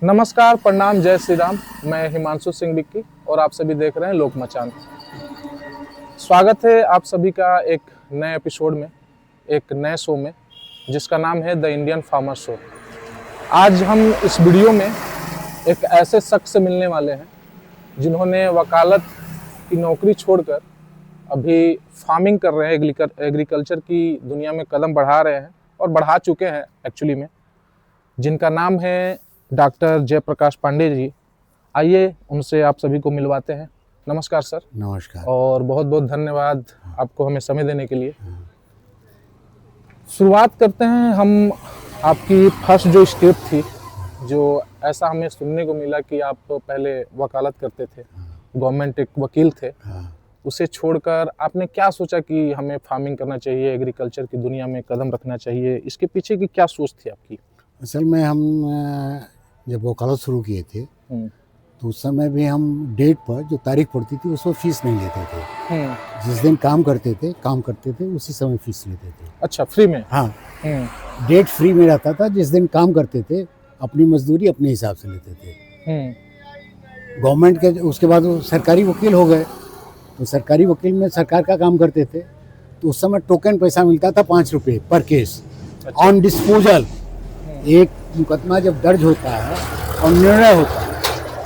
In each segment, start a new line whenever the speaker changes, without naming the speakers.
नमस्कार, प्रणाम, जय श्री राम। मैं हिमांशु सिंह बिक्की और आप सभी देख रहे हैं लोक मचान। स्वागत है आप सभी का एक नए एपिसोड में, एक नए शो में, जिसका नाम है द इंडियन फार्मर शो। आज हम इस वीडियो में एक ऐसे शख्स से मिलने वाले हैं जिन्होंने वकालत की नौकरी छोड़कर अभी फार्मिंग कर रहे हैं, एग्रीकल्चर की दुनिया में कदम बढ़ा रहे हैं और बढ़ा चुके हैं एक्चुअली में, जिनका नाम है डॉक्टर जयप्रकाश पांडे जी। आइए उनसे आप सभी को मिलवाते हैं। नमस्कार सर।
नमस्कार
और बहुत बहुत धन्यवाद आपको हमें समय देने के लिए। शुरुआत करते हैं हम आपकी फर्स्ट जो स्टेप थी, जो ऐसा हमें सुनने को मिला कि आप पहले वकालत करते थे, गवर्नमेंट एक वकील थे, उसे छोड़कर आपने क्या सोचा कि हमें फार्मिंग करना चाहिए, एग्रीकल्चर की दुनिया में कदम रखना चाहिए? इसके पीछे की क्या सोच थी आपकी?
असल में हम जब वकालत शुरू किए थे तो उस समय भी हम डेट पर जो तारीख पड़ती थी उसमें फीस नहीं लेते थे। जिस दिन काम करते थे उसी समय फीस लेते थे।
अच्छा, फ्री में?
हाँ, डेट फ्री में रहता था। जिस दिन काम करते थे अपनी मजदूरी अपने हिसाब से लेते थे। गवर्नमेंट के उसके बाद वो सरकारी वकील हो गए, तो सरकारी वकील में सरकार का काम करते थे तो उस समय टोकन पैसा मिलता था 5 रुपये पर केस ऑन डिस्पोजल। एक मुकदमा जब दर्ज होता है और निर्णय होता है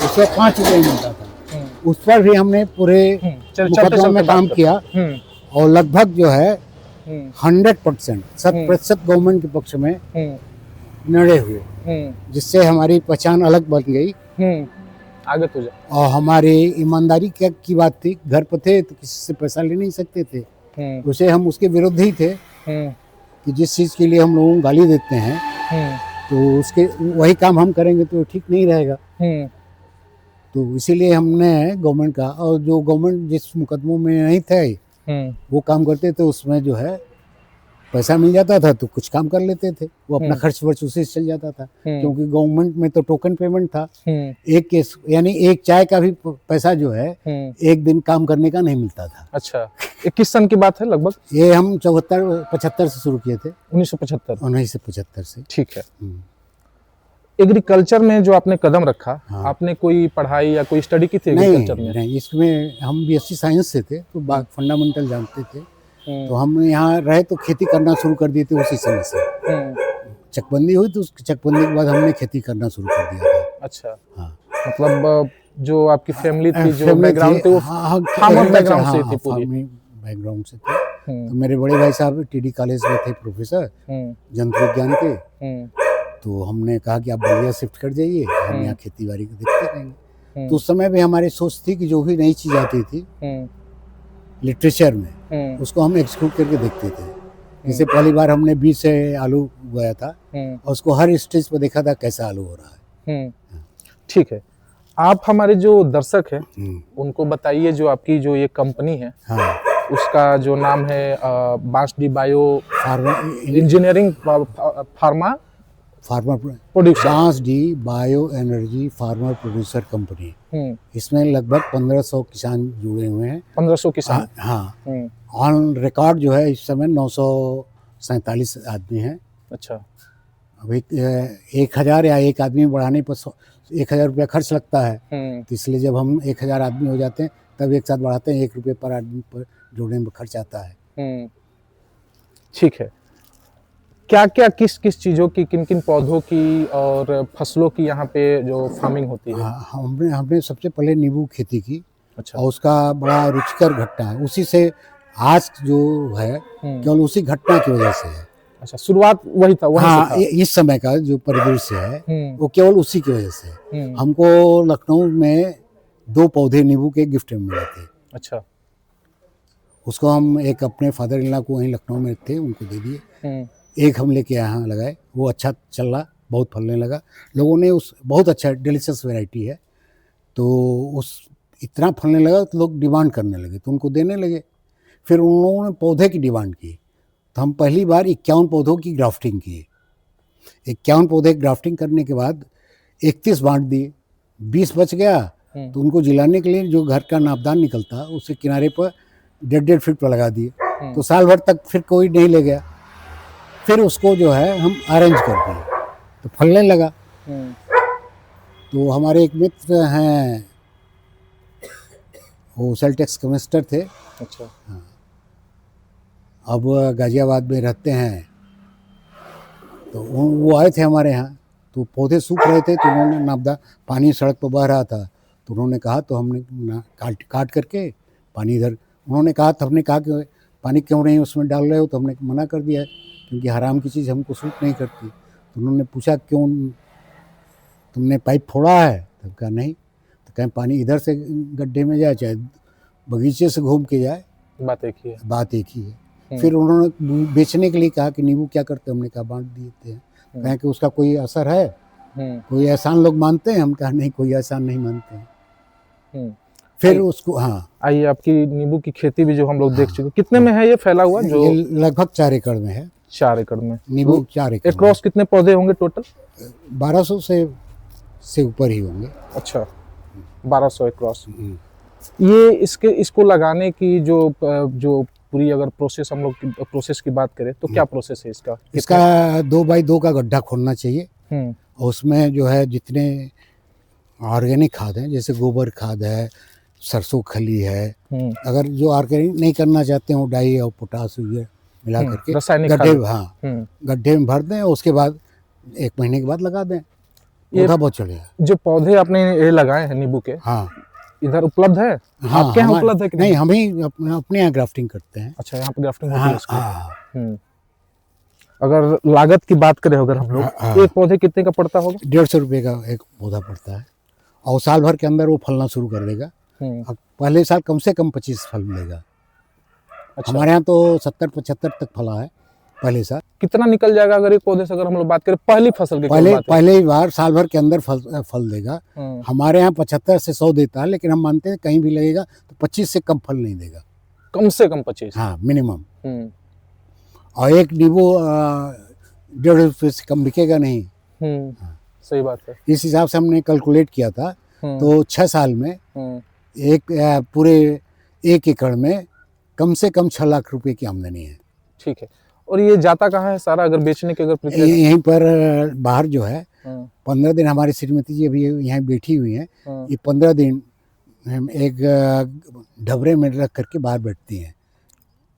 उससे 5 रुपये मिलता था। उस पर भी हमने पूरे मुकदमा में काम किया और लगभग जो है 100% 100% गवर्नमेंट के पक्ष में निर्णय हुए, जिससे हमारी पहचान अलग बन गई।
आगे तो जा।
और हमारी ईमानदारी की बात थी। घर पर थे तो किसी से पैसा ले नहीं सकते थे, उसे हम उसके विरुद्ध ही थे कि जिस चीज़ के लिए हम लोगों को गाली देते हैं तो उसके वही काम हम करेंगे तो ठीक नहीं रहेगा। तो इसीलिए हमने गवर्नमेंट का, और जो गवर्नमेंट जिस मुकदमों में नहीं थे वो काम करते थे उसमें जो है पैसा मिल जाता था तो कुछ काम कर लेते थे। वो अपना खर्च वर्च उसी से चल जाता था, क्योंकि गवर्नमेंट में तो टोकन पेमेंट था। एक केस यानी एक चाय का भी पैसा जो है एक दिन काम करने का नहीं मिलता था।
अच्छा, ये किस सन की बात है लगभग?
ये हम 74-75 से शुरू किए थे।
1975
से।
ठीक है। एग्रीकल्चर में जो आपने कदम रखा, आपने कोई पढ़ाई या कोई स्टडी की थी एग्रीकल्चर में?
नहीं, इसमें हम बीएससी साइंस से थे तो फंडामेंटल जानते थे। तो हम यहाँ रहे तो खेती करना शुरू कर दिए थे उसी समय से। चकबंदी हुई तो उस चकबंदी के बाद हमने खेती करना शुरू कर दिया था।
अच्छा, हाँ। मतलब जो आपकी फैमिली थी, जो बैकग्राउंड थी, वो फार्मर बैकग्राउंड से थी पूरी?
बैकग्राउंड से थे। तो मेरे बड़े भाई साहब टीडी कॉलेज में थे, प्रोफेसर जंतु विज्ञान के। तो हमने कहा कि आप बलिया शिफ्ट कर जाइए, हम यहाँ खेती बाड़ी को देखते रहेंगे। तो उस समय भी हमारी सोच थी कि जो भी नई चीज़ आती थी लिटरेचर में उसको हम एक्सक्लूड करके देखते थे। जैसे पहली बार हमने बीज से आलू उगाया था और उसको हर स्टेज पर देखा था कैसा आलू हो रहा है।
ठीक है, आप हमारे जो दर्शक हैं उनको बताइए, जो आपकी जो ये कंपनी है उसका जो नाम है Bansdih bio engineering farmer producer,
Bansdih bio energy farmer producer company. इसमें लगभग 1500 किसान जुड़े हुए हैं।
1500 किसान?
हाँ। ऑन रिकॉर्ड जो है इस समय 947 आदमी हैं।
अच्छा।
अभी 1000 या एक आदमी बढ़ाने पर 1000 रुपया खर्च लगता है। तो इसलिए जब हम 1000 आदमी हो जाते हैं तब एक साथ बढ़ाते हैं, 1 रुपये पर आदमी पर जोड़ने में खर्च आता है।
ठीक है। क्या क्या किस किस चीज़ों की, किन किन पौधों की और फसलों की यहाँ पे जो फार्मिंग होती है?
हमने सबसे पहले नींबू खेती की।
अच्छा।
और उसका बड़ा रुचिकर घटना है, उसी से आज जो है केवल उसी घटना की वजह से है।
अच्छा, शुरुआत वही था, वहीं से था।
इस समय का जो परिदृश्य है वो केवल उसी की वजह से है। हमको लखनऊ में 2 पौधे नींबू के गिफ्ट में मिले थे।
अच्छा। उसको
हम एक अपने फादर इन लॉ को वहीं लखनऊ में थे उनको दे दिए। एक हम लेके यहाँ लगाए, वो अच्छा चल रहा, बहुत फलने लगा। लोगों ने उस बहुत अच्छा डिलीशियस वैरायटी है तो उस इतना फलने लगा तो लोग डिमांड करने लगे तो उनको देने लगे। फिर उन लोगों ने पौधे की डिमांड की तो हम पहली बार 51 पौधों की ग्राफ्टिंग की। 51 पौधे ग्राफ्टिंग करने के बाद 31 बांट दिए, 20 बच गया तो उनको जिलाने के लिए जो घर का नापदान निकलता उसे किनारे पर 1.5 फीट पर लगा दिए। तो साल भर तक फिर कोई नहीं ले गया। फिर उसको जो है हम अरेंज कर दिए तो फलने लगा। तो हमारे एक मित्र हैं, वो सेल टैक्स कमिश्नर थे,
अच्छा।
अब गाजियाबाद में रहते हैं। तो वो आए थे हमारे यहाँ, तो पौधे सूख रहे थे, तो उन्होंने नापदा, पानी सड़क पर बह रहा था, तो उन्होंने कहा, तो हमने काट करके पानी इधर, उन्होंने कहा, तो हमने कहा कि पानी क्यों नहीं उसमें डाल रहे हो, तो हमने मना कर दिया है, क्योंकि हराम की चीज़ हमको सूट नहीं करती। तो उन्होंने पूछा, क्यों तुमने पाइप फोड़ा है? तब कहा नहीं। तो कहें पानी इधर से गड्ढे में जाए चाहे बगीचे से घूम के जाए,
बात एक ही है।
बात एक ही है। फिर उन्होंने बेचने के लिए कहा कि नींबू क्या करते, हमने कहा बांट देते हैं। कहें कि उसका कोई असर है, कोई एहसान लोग मानते हैं? हम कहा नहीं, कोई एहसान नहीं मानते हैं। फिर उसको, हाँ,
आइए, आपकी नींबू की खेती भी जो हम लोग देख चुके, कितने में है ये फैला हुआ? जो
ये लगभग 4 एकड़ में है।
4 एकड़ में
नींबू 4 एकड़ में।
क्रॉस कितने पौधे होंगे टोटल?
1200 से ऊपर ही होंगे।
अच्छा, 1200 क्रॉस। ये इसको लगाने की जो पूरी अगर प्रोसेस, हम लोग प्रोसेस की बात करें तो क्या प्रोसेस है इसका?
इसका 2 बाई 2 का गड्ढा खोदना चाहिए, और उसमें जो है जितने ऑर्गेनिक खाद हैं, जैसे गोबर खाद है, सरसों खली है, अगर जो ऑर्गेनिक नहीं करना चाहते हैं, वो डाई और पोटास मिला करके गड्ढे, हाँ, गड्ढे में भर दें, और उसके बाद 1 महीने के बाद लगा दें, पौधा बहुत चढ़ेगा।
जो पौधे आपने ये लगाए हैं नींबू के,
हाँ,
इधर उपलब्ध है?
हाँ,
आपके यहाँ उपलब्ध है कि
नहीं? हम ही अपने यहाँ ग्राफ्टिंग करते हैं।
अच्छा, यहाँ पे ग्राफ्टिंग होती है इसकी। अगर लागत की बात करें अगर हम लोग, एक पौधे कितने का पड़ता होगा?
150 रुपये का एक पौधा पड़ता है, और साल भर के अंदर वो फलना शुरू कर देगा। पहले साल कम से कम 25 फल मिलेगा। अच्छा। हमारे यहाँ तो 70-75 तक फला है पहले साल।
कितना निकल जाएगा अगर एक पौधे से अगर हम लोग बात करें पहली फसल की?
पहले ही बार साल भर के अंदर फल देगा। हमारे यहाँ 75 से 100 देता है, लेकिन हम मानते हैं कहीं भी लगेगा तो 25 से कम फल नहीं देगा।
कम से कम 25?
हाँ, मिनिमम। और एक नींबू 1.5 रुपये से कम बिकेगा नहीं।
सही बात है।
इस हिसाब से हमने कैलकुलेट किया था, तो 6 साल में पूरे 1 एकड़ में कम से कम 6 लाख रुपए की आमदनी है।
ठीक है। और ये जाता कहाँ है सारा, अगर बेचने के अगर
यहीं पर बाहर जो है 15 दिन हमारी श्रीमती जी अभी यहाँ बैठी हुई हैं, ये 15 दिन हम एक ढबरे में रख करके बाहर बैठती हैं।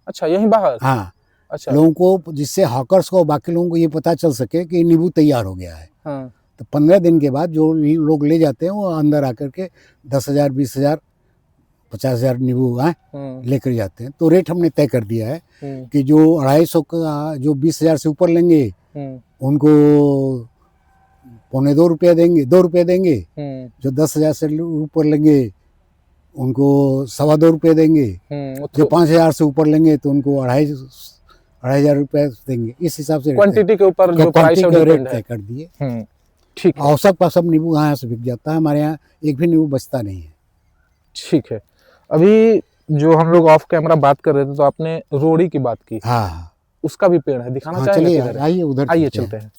अच्छा, यहीं बाहर?
हाँ।
अच्छा।
लोगों को, जिससे हॉकर्स को, बाकी लोगों को ये पता चल सके कि नींबू तैयार हो गया है। तो 15 दिन के बाद जो लोग ले जाते हैं, वो अंदर आकर के 10,000, 20,000, 50,000 नींबू लेकर जाते हैं। तो रेट हमने तय कर दिया है कि जो 250 का, जो 20,000 से ऊपर लेंगे उनको 2.25 रुपया देंगे, 2 रुपये देंगे। जो 10,000 से ऊपर लेंगे उनको 2.25 रुपये देंगे। जो 5,000 से ऊपर लेंगे तो उनको 2,500 रुपये देंगे। इस हिसाब से
क्वांटिटी के ऊपर जो प्राइस
रेट तय कर दिए।
ठीक है।
औसत पर सब नींबू यहाँ से बिक जाता है, हमारे यहाँ एक भी नींबू बचता नहीं है।
ठीक है। अभी जो हम लोग ऑफ कैमरा बात कर रहे थे, तो आपने रोड़ी की बात की।
हाँ,
उसका भी पेड़ है, दिखाना चाहेंगे?
आइए उधर,
आइए चलते हैं।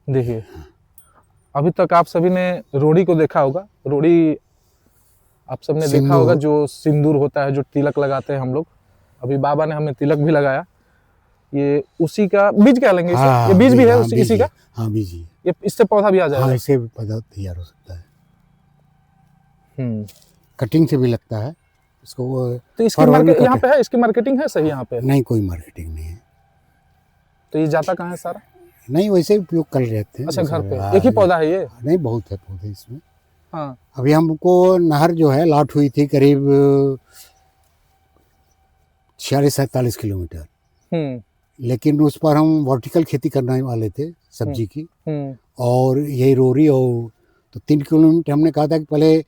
देखिए, अभी तक आप सभी ने रोड़ी को देखा होगा। रोड़ी आप सबने देखा होगा, जो सिंदूर होता है, जो तिलक लगाते हैं हम लोग। अभी बाबा ने हमें तिलक भी लगाया। ये उसी का बीज क्या लेंगे?
हाँ,
ये बीज भी है इसी का?
हाँ, बीज ही।
ये इससे पौधा भी आ जाएगा?
हाँ, इससे पौधा तैयार हो सकता है। कटिंग से भी लगता है इसको। तो इसकी
यहाँ पे है, इसकी मार्केटिंग है सही यहाँ पे?
नहीं, कोई मार्केटिंग नहीं है।
तो ये जाता कहाँ है सारा?
नहीं, वैसे उपयोग कर लेते हैं।
अच्छा, घर पे एक ही पौधा है ये?
नहीं, बहुत है पौधे इसमें।
हाँ।
अभी हमको नहर जो है लॉट हुई थी करीब 46-47 किलोमीटर, लेकिन उस पर हम वर्टिकल खेती करने वाले थे सब्जी की, और यही रोरी और तो 3 किलोमीटर हमने कहा था कि पहले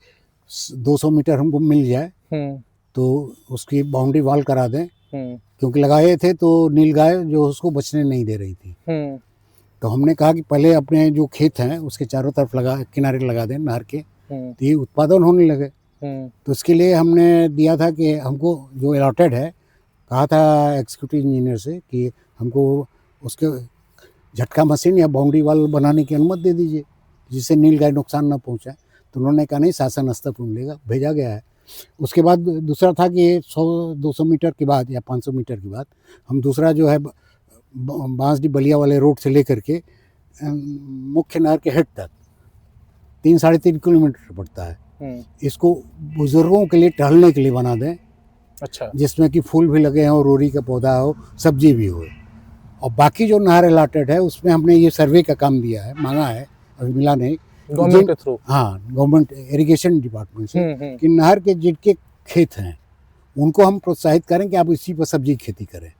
200 मीटर हमको मिल जाए तो उसकी बाउंड्री वॉल करा दें, क्योंकि लगाए थे तो नीलगाय जो उसको बचने नहीं दे रही थी। तो हमने कहा कि पहले अपने जो खेत हैं उसके चारों तरफ किनारे लगा दें नहर के, तो ये उत्पादन होने लगे। तो इसके लिए हमने दिया था कि हमको जो अलॉटेड है, कहा था एग्जीक्यूटिव इंजीनियर से कि हमको उसके झटका मशीन या बाउंड्री वॉल बनाने की अनुमति दे दीजिए जिससे नीलगाय नुकसान न पहुंचाए। तो उन्होंने कहा नहीं, शासन स्तर पर मिलेगा, भेजा गया है। उसके बाद दूसरा था कि 100-200 मीटर के बाद या 500 मीटर के बाद हम दूसरा जो है बांसडी बलिया वाले रोड से लेकर के मुख्य नहर के हेड तक 3-3.5 किलोमीटर पड़ता है। इसको बुजुर्गों के लिए टहलने के लिए बना दें,
अच्छा,
जिसमें कि फूल भी लगे हों, रोरी का पौधा हो, सब्जी भी हो। और बाकी जो नहर अलॉटेड है उसमें हमने ये सर्वे का काम दिया है, मांगा है, अभी मिला नहीं,
गवर्नमेंट के थ्रू।
हाँ, गवर्नमेंट इरिगेशन डिपार्टमेंट से कि नहर के जिनके खेत हैं उनको हम प्रोत्साहित करें कि आप इसी पर सब्जी की खेती करें,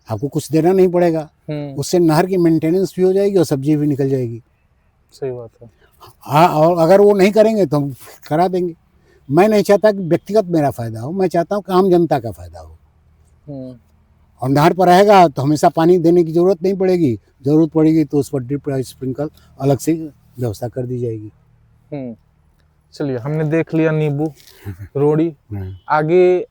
आपको कुछ देना नहीं पड़ेगा, उससे नहर की मेंटेनेंस भी हो जाएगी और सब्जी भी निकल जाएगी।
सही बात है।
हाँ, और अगर वो नहीं करेंगे तो हम करा देंगे। मैं नहीं चाहता कि व्यक्तिगत मेरा फायदा हो, मैं चाहता हूँ कि आम जनता का फायदा हो। और नहर पर रहेगा तो हमेशा पानी देने की जरूरत नहीं पड़ेगी, जरूरत पड़ेगी तो उस पर ड्रिप स्प्रिंकल अलग से व्यवस्था कर दी जाएगी।
चलिए, हमने देख लिया नींबू, रोड़ी। आगे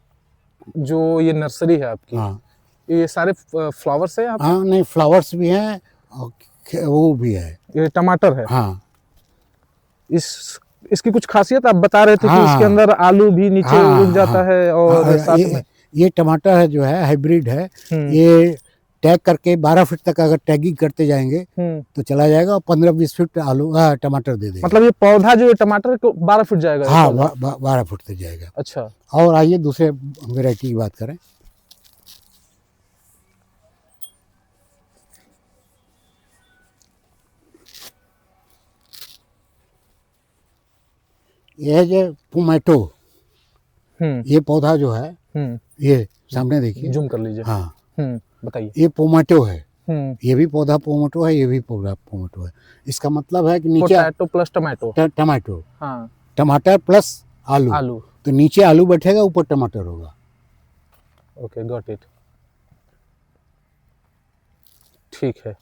जो ये नर्सरी है आपकी,
हाँ,
ये सारे फ्लावर्स हैं?
हाँ, नहीं, फ्लावर्स भी हैं और वो भी है,
ये टमाटर है।
हाँ।
इसकी कुछ खासियत आप बता रहे थे कि
हाँ,
इसके अंदर आलू भी नीचे उग जाता है और साथ में
ये टमाटर है जो है हाइब्रिड है। ये टैग करके 12 फीट तक अगर टैगिंग करते जाएंगे तो चला जाएगा और 15-20 फीट आलू टमाटर दे देगा।
मतलब ये पौधा जो है टमाटर को 12 फीट जाएगा?
हाँ, 12 फीट तक जाएगा।
अच्छा।
और आइए दूसरे वेराइटी की बात करें। यह जो टोमेटो, ये पौधा जो है, ये सामने देखिए,
जूम कर लीजिए।
हाँ,
बताइए।
ये पोमेटो है, ये भी पौधा पोमेटो है, ये भी पौधा पोमेटो है। इसका मतलब है कि नीचे
पोटैटो प्लस टमाटो,
टमाटो,
हाँ,
टमाटर प्लस आलू, तो नीचे आलू बैठेगा, ऊपर टमाटर होगा।
Okay, got it. ठीक है।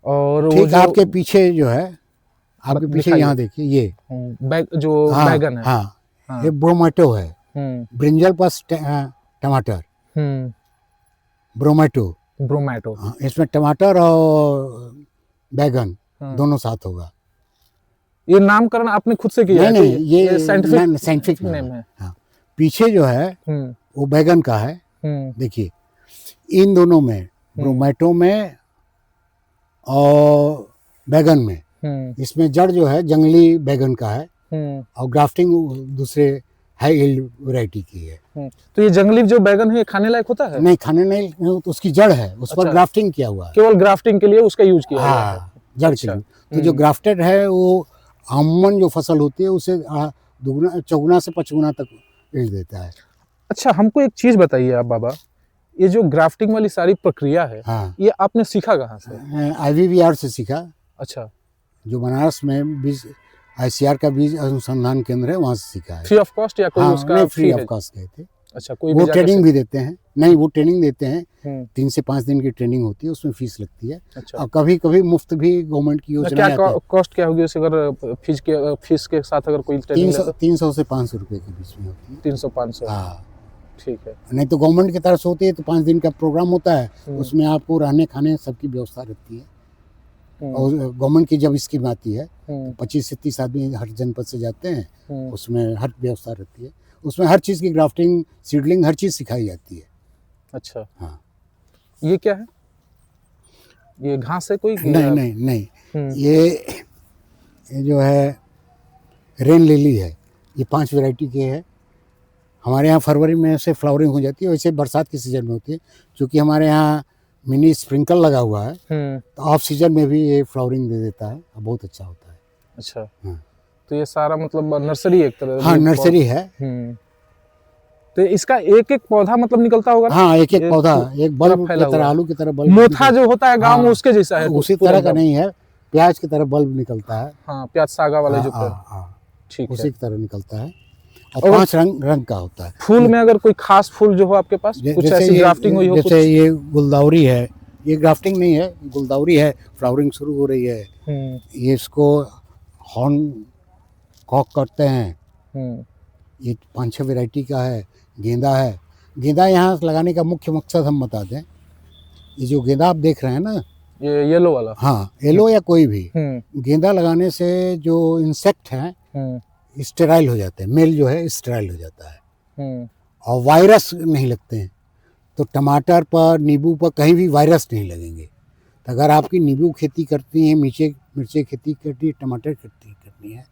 और
ठीक, आपके पीछे जो है, आपके पीछे यहाँ देखिए, ये
बैगन है,
हाँ, ये ब्रोमेटो है, ब्रिंजल प्लस टमाटर, ब्रोमेटो। हाँ, इसमें टमाटर और बैगन दोनों साथ होगा।
ये नामकरण आपने खुद से किया?
नहीं, ये साइंटिफिक नेम है। हाँ, पीछे जो है वो बैगन का है। देखिए, इन दोनों में, ब्रोमेटो में और बैगन में, इसमें जड़ जो है जंगली बैगन का है और ग्राफ्टिंग दूसरे हाई यील्ड वैरायटी की है।
तो ये जंगली जो बैगन है ये खाने लायक होता है?
नहीं, खाने नहीं, तो उसकी जड़ है, उस पर ग्राफ्टिंग किया हुआ है,
केवल ग्राफ्टिंग के लिए उसका यूज किया है।
हाँ, जड़ के लिए। तो जो ग्राफ्टेड है वो अमूमन जो फसल होती है उसे दुगुना, चौगुना से 5 तक यील्ड देता है।
अच्छा, हमको एक चीज बताइए आप बाबा, ये जो ग्राफ्टिंग वाली सारी प्रक्रिया है,
हाँ,
ये आपने सीखा कहाँ से?
IVVR से सीखा।
अच्छा,
जो बनारस में बीज ICR का बीज अनुसंधान केंद्र है, वहाँ से सीखा है।
फ्री ऑफ कॉस्ट या कोई उसका
फ्री ऑफ कॉस्ट गए थे।
अच्छा, कोई
वो ट्रेनिंग भी देते हैं? नहीं, वो ट्रेनिंग देते हैं, 3 से 5 दिन की ट्रेनिंग होती है, उसमें फीस लगती है।
अच्छा।
और कभी कभी मुफ्त भी गवर्नमेंट की योजना
क्या कॉस्ट क्या होगी उसे, अगर फीस के साथ अगर कोई ट्रेनिंग
300 से 500 रुपए के बीच में होती है।
300-500?
हाँ,
ठीक है।
नहीं तो गवर्नमेंट की तरफ से होती है तो 5 दिन का प्रोग्राम होता है, उसमें आपको रहने खाने सबकी व्यवस्था रहती है। और गवर्नमेंट की जब स्कीम आती है 25 से 30 आदमी हर जनपद से जाते हैं, उसमें हर व्यवस्था रहती है, उसमें हर चीज़ की ग्राफ्टिंग, सीडलिंग, हर चीज़ सिखाई जाती है।
अच्छा,
हाँ।
ये क्या है? ये घास है कोई?
नहीं, ये जो है रेन लिली है, ये 5 वैरायटी के है। हमारे यहाँ फरवरी में से फ्लावरिंग हो जाती है, वैसे बरसात के सीजन में होती है, क्योंकि हमारे यहाँ मिनी स्प्रिंकल लगा हुआ है, तो ऑफ सीजन में भी ये फ्लावरिंग दे देता है और बहुत अच्छा होता है।
अच्छा,
हाँ।
तो ये सारा मतलब नर्सरी एक तरह
हाँ नर्सरी है।
तो इसका एक एक पौधा मतलब निकलता होगा ना?
हाँ एक एक
ये
पौधा, एक
पूरा
बल्ब
फैला
की तरह,
हुआ है।
आलू की तरह बल्ब
मोथा जो होता है गांव में
हाँ,
उसके जैसा है, तो
उसी
पूरा
तरह का
एकदम।
नहीं है, प्याज की तरह बल्ब निकलता है।
हाँ, प्याज सागा वाले जो पेड़।
हाँ,
ठीक है।
उसी की तरह निकलता है और
और
5 रंग का होता है।
फूल में अगर कोई खास फूल जो हो आपके पास, कुछ
जैसे
ऐसी ग्राफ्टिंग हुई हो
जैसे
कुछ?
ये गुलदावरी है, ये ग्राफ्टिंग नहीं है, गुलदावरी है, फ्लावरिंग शुरू हो रही है। ये इसको हॉर्न कॉक करते हैं। ये 5-6 वैरायटी का है। गेंदा है। गेंदा यहाँ लगाने का मुख्य मकसद हम बता दें, ये जो गेंदा आप देख रहे हैं ना,
ये येलो वाला।
हाँ येलो या कोई भी,
हम्म
गेंदा लगाने से जो इंसेक्ट हैं स्टेराइल हो जाते हैं, मेल जो है स्टेराइल हो जाता है और वायरस नहीं लगते हैं। तो टमाटर पर, नींबू पर कहीं भी वायरस नहीं लगेंगे। तो अगर आपकी नींबू खेती करती है, मिर्ची खेती करती है, टमाटर खेती करनी है,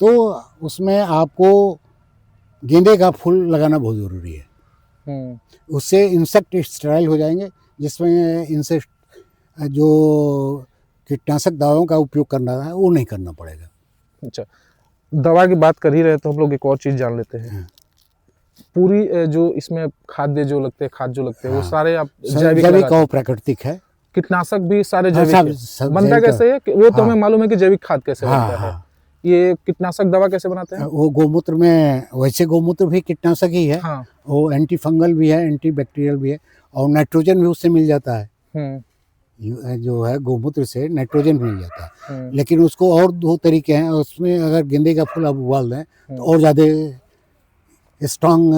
तो उसमें आपको गेंदे का फूल लगाना बहुत ज़रूरी है। उससे इंसेक्ट स्टेराइल हो जाएंगे, जिसमें इंसेक्ट जो कीटनाशक दवाओं का उपयोग करना है वो नहीं करना पड़ेगा।
अच्छा, दवा की बात कर ही रहे तो हम लोग एक और चीज़ जान लेते हैं। पूरी जो इसमें खाद्य जो लगते हैं, खाद जो लगते हैं, वो सारे आप जैविक
जैविक और प्राकृतिक है।
कीटनाशक भी सारे
हाँ,
जैविक है। बनता
जैविक
कैसे है वो तो
हाँ।
हमें मालूम है कि जैविक खाद कैसे
हाँ,
बनता है।
हाँ।
ये कीटनाशक दवा कैसे बनाते हैं?
वो गौमूत्र में, वैसे गौमूत्र भी कीटनाशक ही है।
हाँ।
वो एंटी फंगल भी है, एंटी बैक्टीरियल भी है और नाइट्रोजन भी उससे मिल जाता है। जो है गौमूत्र से नाइट्रोजन मिल जाता है। लेकिन उसको और 2 तरीके हैं, उसमें अगर गेंदे का फूल आप उबाल दें तो और ज़्यादा स्ट्रांग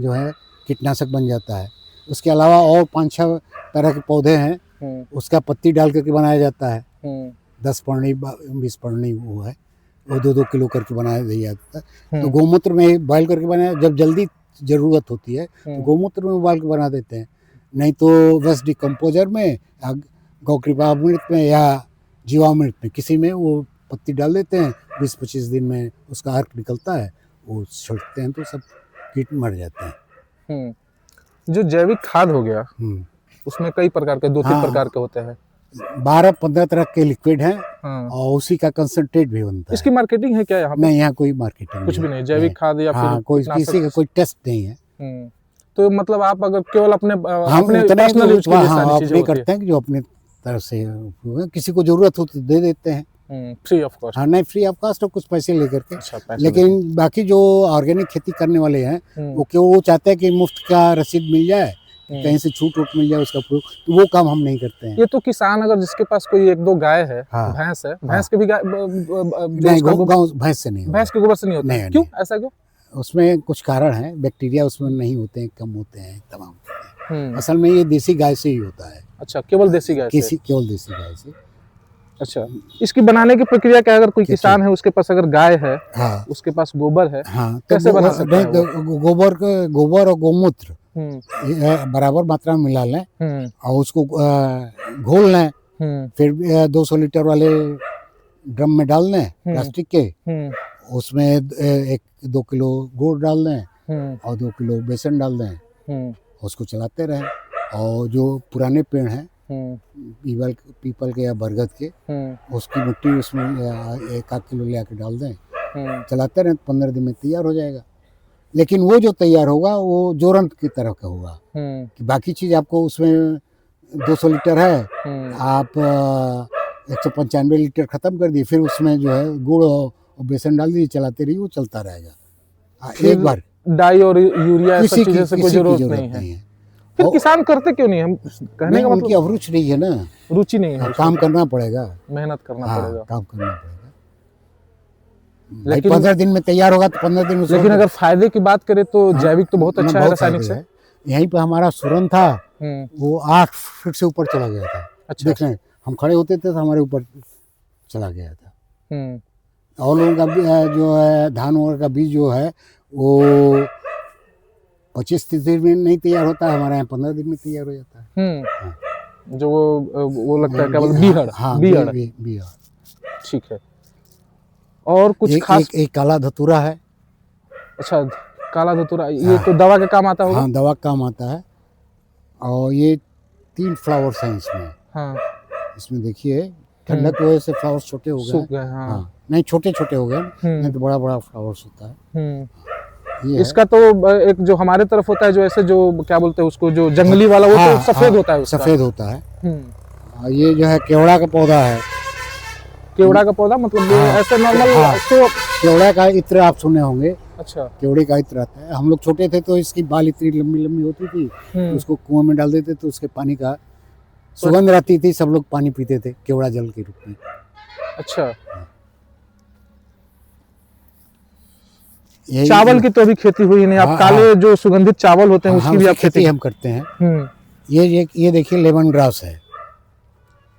जो है कीटनाशक बन जाता है। उसके अलावा और 5-6 तरह के पौधे हैं, उसका पत्ती डाल करके बनाया जाता है। 10 पौनी 20 पौनी वो है, वो 2-2 किलो करके बनाया जाता है। तो गौमूत्र में बॉयल करके बनाया, जब जल्दी ज़रूरत होती है तो गौमूत्र में उबाल के बना देते हैं, नहीं तो वेस्ट डिकम्पोजर में, गौ कृपामृत में या जीवामृत में, किसी में वो पत्ती डाल देते हैं। 20-25 दिन में उसका अर्क निकलता है, वो छिड़कते हैं तो सब कीट मर जाते हैं।
जो जैविक खाद हो गया, उसमें कई प्रकार के 2-3 प्रकार के होते हैं।
12-15 तरह के लिक्विड हैं।
हाँ।
और उसी का कंसंट्रेट भी बनता है।
इसकी मार्केटिंग है क्या यहाँ पे?
नहीं, यहाँ कोई मार्केटिंग
कुछ भी नहीं, जैविक खाद या फिर
कोई किसी का कोई टेस्ट नहीं है।
तो मतलब आप अगर केवल अपने
हम
पर्सनल यूज के लिए सारी चीजें होती
करते हैं कि जो अपने तरफ से, किसी को जरूरत हो तो दे देते हैं
फ्री ऑफ कॉस्ट।
हाँ, नहीं फ्री ऑफ कॉस्ट, कुछ पैसे लेकर के।
अच्छा,
लेकिन बाकी जो ऑर्गेनिक खेती करने वाले हैं वो क्यों, वो चाहते हैं कि मुफ्त का रसीद मिल जाए, कहीं से छूट मिल जाए उसका प्रयोग, तो वो काम हम नहीं करते हैं।
ये तो किसान अगर जिसके पास कोई 1-2 गाय है,
हाँ,
भैंस है, भैंस के भी
नहीं, भैंस से नहीं,
भैंस के गोबर से नहीं होता है। क्यों, ऐसा क्यों?
उसमें कुछ कारण है, बैक्टीरिया उसमें नहीं होते हैं, कम होते हैं, तमाम। असल में ये देसी गाय से ही होता है।
अच्छा, केवल देसी गाय से?
केवल देसी गाय से।
अच्छा, इसकी बनाने की प्रक्रिया क्या है? अगर कोई किसान है, उसके पास अगर गाय है,
हाँ,
उसके पास गोबर है,
हाँ,
कैसे बना सकता है
वो? गोबर और गौमूत्र बराबर मात्रा में मिला लें और उसको घोल लें। फिर 200 लीटर वाले ड्रम में डाल दें प्लास्टिक के, उसमें 1-2 किलो गुड़ डाल दें और 2 किलो बेसन डाल दें, उसको चलाते रहें। और जो पुराने पेड़ हैं पीपल के या बरगद के, उसकी मिट्टी उसमें 1-8 किलो ले आके डाल दें, चलाते रहें, 15 दिन में तैयार हो जाएगा। लेकिन वो जो तैयार होगा वो जोरन की तरह का होगा कि बाकी चीज़ आपको उसमें 200 लीटर है, आप 195 लीटर ख़त्म कर दिए, फिर उसमें जो है गुड़ और बेसन डाल दीजिए, चलाते रहिए, वो चलता रहेगा। एक बार
डाई और यूरिया ऐसी चीज़ों से कोई जरूरत नहीं है। फिर किसान करते क्यों नहीं? हम कहने का मतलब
उनकी अभिरुचि नहीं है ना,
रुचि नहीं है।
काम करना पड़ेगा,
मेहनत करना पड़ेगा,
काम करना पड़ेगा। लेकिन 15 दिन में तैयार होगा तो 15 दिन।
लेकिन अगर फायदे की बात करें तो जैविक तो बहुत अच्छा है रासायनिक से।
यहीं पे हमारा सुरन था, वो 8 फीट से ऊपर चला गया था। अच्छा, देख रहे हैं, हम खड़े होते थे तो हमारे ऊपर चला गया था। और लोगों का जो है धान वगैरह का बीज जो है वो 25-30 दिन में नहीं तैयार होता है, हमारे यहाँ 15 दिन में तैयार हो जाता है।
जो वो लगता है केवल बीहड़। ठीक है। और कुछ खास?
एक काला धतूरा है।
अच्छा, काला धतूरा, ये तो दवा के काम आता होगा?
हाँ, दवा का काम आता है। और ये 3 फ्लावर्स हैं इसमें।
हाँ,
इसमें देखिए ठंडक की वजह से फ्लावर्स छोटे हो गए।
हाँ,
नहीं छोटे छोटे हो गए, नहीं तो बड़ा बड़ा फ्लावर्स होता है। ये है।
इसका तो एक जो हमारे तरफ होता है, जो ऐसे जो क्या बोलते हैं उसको, जो जंगली वाला, वो
हाँ,
तो सफेद होता है उसका।
सफेद होता है। ये जो है केवड़ा का पौधा है।
केवड़ा का पौधा मतलब ये ऐसे नॉर्मल तो
केवड़ा का इत्र आप सुने होंगे।
अच्छा।
केवड़े का इत्र आता है। हम लोग छोटे थे तो इसकी बाल इतनी लंबी लंबी होती थी, तो उसको कुआं में डाल देते तो उसके पानी का सुगंध रहती थी, सब लोग पानी पीते थे केवड़ा जल के रूप में।
अच्छा। चावल की तो अभी खेती हुई नहीं। आप काले जो सुगंधित चावल होते हैं उसकी भी आप खेती
हम करते हैं। ये देखिए लेमन ग्रास है,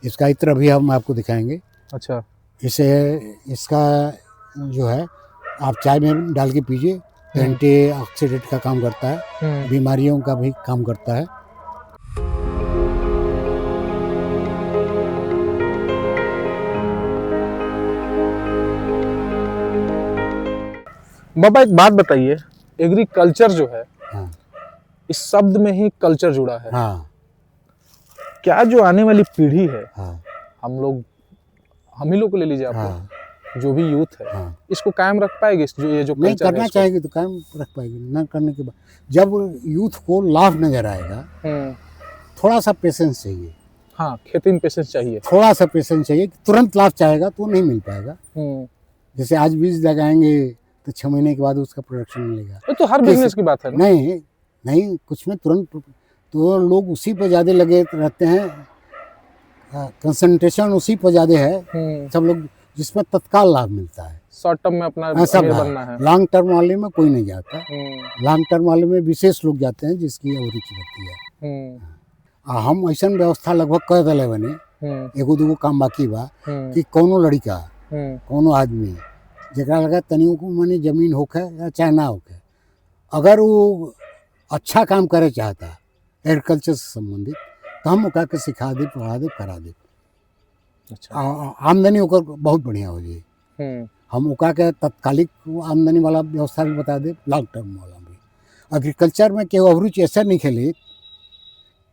इसका इत्र अभी हम आपको दिखाएंगे।
अच्छा।
इसका जो है आप चाय में डाल के पीजिए, एंटीऑक्सीडेंट का काम करता है, बीमारियों का भी काम करता है।
बाबा एक बात बताइए, एग्रीकल्चर जो है,
हाँ।
इस शब्द में ही कल्चर जुड़ा है।
हाँ।
क्या जो आने वाली पीढ़ी है,
हाँ।
हम ही लोग को ले लीजिए आप,
हाँ।
जो भी यूथ है,
हाँ।
इसको कायम रख पाएगी? जो ये जो
नहीं
कल्चर
करना चाहेगी तो कायम रख पाएगी। ना करने के बाद जब यूथ को लाभ नजर आएगा, थोड़ा सा पेशेंस चाहिए।
हाँ, खेती में पेशेंस चाहिए,
थोड़ा सा पेशेंस चाहिए। तुरंत लाभ चाहेगा तो नहीं मिल पाएगा। जैसे आज बीज लगाएंगे तो 6 महीने के बाद उसका प्रोडक्शन मिलेगा।
ये तो हर बिजनेस की बात है ना?
नहीं कुछ में तुरंत तो लोग उसी पर ज्यादा लगे रहते हैं, कंसंट्रेशन उसी पर ज्यादा है सब लोग, जिसमें तत्काल लाभ मिलता है।
शॉर्ट टर्म में अपना अमीर बनना है।
लॉन्ग टर्म वाले में कोई नहीं जाता। लॉन्ग टर्म वाले में विशेष लोग जाते हैं जिसकी अभिरुचि रहती है। हम ऐसा व्यवस्था लगभग कर दिले बने, एगो दूगो काम बाकी बा कि कोनो लड़का कोनो आदमी जरा लगा तनियों को माने जमीन होके या चाहे ना होके, अगर वो अच्छा काम करे चाहता एग्रीकल्चर से संबंधित, तो हम ओका के सिखा दे, पढ़ा दे, करा दे। अच्छा। आमदनी होकर बहुत बढ़िया हो जाए। हम ओका के तत्कालिक आमदनी वाला व्यवस्था भी बता दे, लॉन्ग टर्म वाला भी। एग्रीकल्चर में केवल अभिरुचि ऐसा नहीं खेले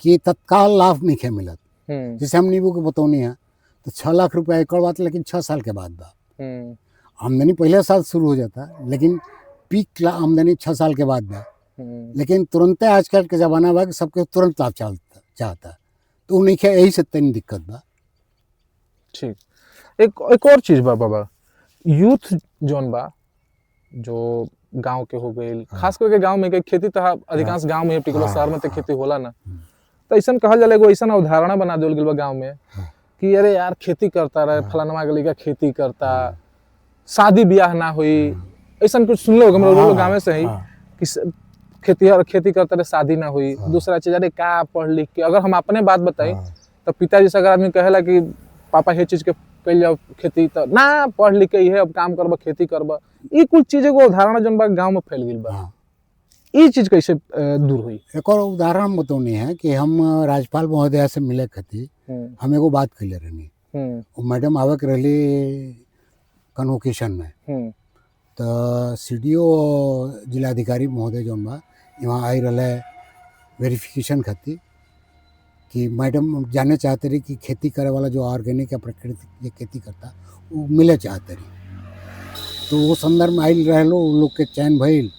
कि तत्काल लाभ नहीं खे मिलत। जैसे हम नींबू के बतौनी है तो 6 लाख रुपया एकड़ बात, लेकिन 6 साल के बाद बा। आमदनी पहले साल शुरू हो जाता, लेकिन पीक आमदनी 6 साल के बाद बा। लेकिन तुरंत आजकल के जमाना बा कि सबके तुरंत लाभ चाहता, तो उन्हीं के यही से तनी दिक्कत बा।
ठीक। एक और चीज बा बाबा, यूथ जोन बा जो गांव के हो गई, खास करके गांव में खेती तो अधिकांश गांव में, पर्टिकुलर शहर में तो खेती होला ना, तो ऐसा कहल जाला, एगो ऐसा अवधारणा बना देल गेल बा गांव में कि अरे यार खेती करता रहे, फलानवा के लड़का खेती करता, शादी ब्याह ना हुई, ऐसा कुछ सुन लो लोग गाँव से ही कि खेती करता रहे, शादी ना हुई। दूसरा चीज, अरे का पढ़ लिख के, अगर हम अपने बात बताई तो पिताजी से अगर आदमी कहेला कि पापा ये चीज के कैल जाओ खेती, तो ना पढ़ लिख के ये अब काम करबा, खेती करबा, ये कुछ चीजें को उदाहरण जन बा गांव में फैल गई बा। ये चीज कैसे दूर हुई? एक
और उदाहरण बतौनी है कि हम राज्यपाल महोदय से मिले खती, हम एगो बात कैले रहनी, मैडम आवे के रही कन्वोकेशन में, तो सीडीओ जिलाधिकारी महोदय जौन बा यहाँ आई रहे वेरिफिकेशन खातिर कि मैडम जाने चाहते रही कि खेती करे वाला जो ऑर्गेनिक या प्राकृतिक ये खेती करता वो मिले चाहते रही। तो वो संदर्भ में आयल रहे लो, लोग के चयन भइल,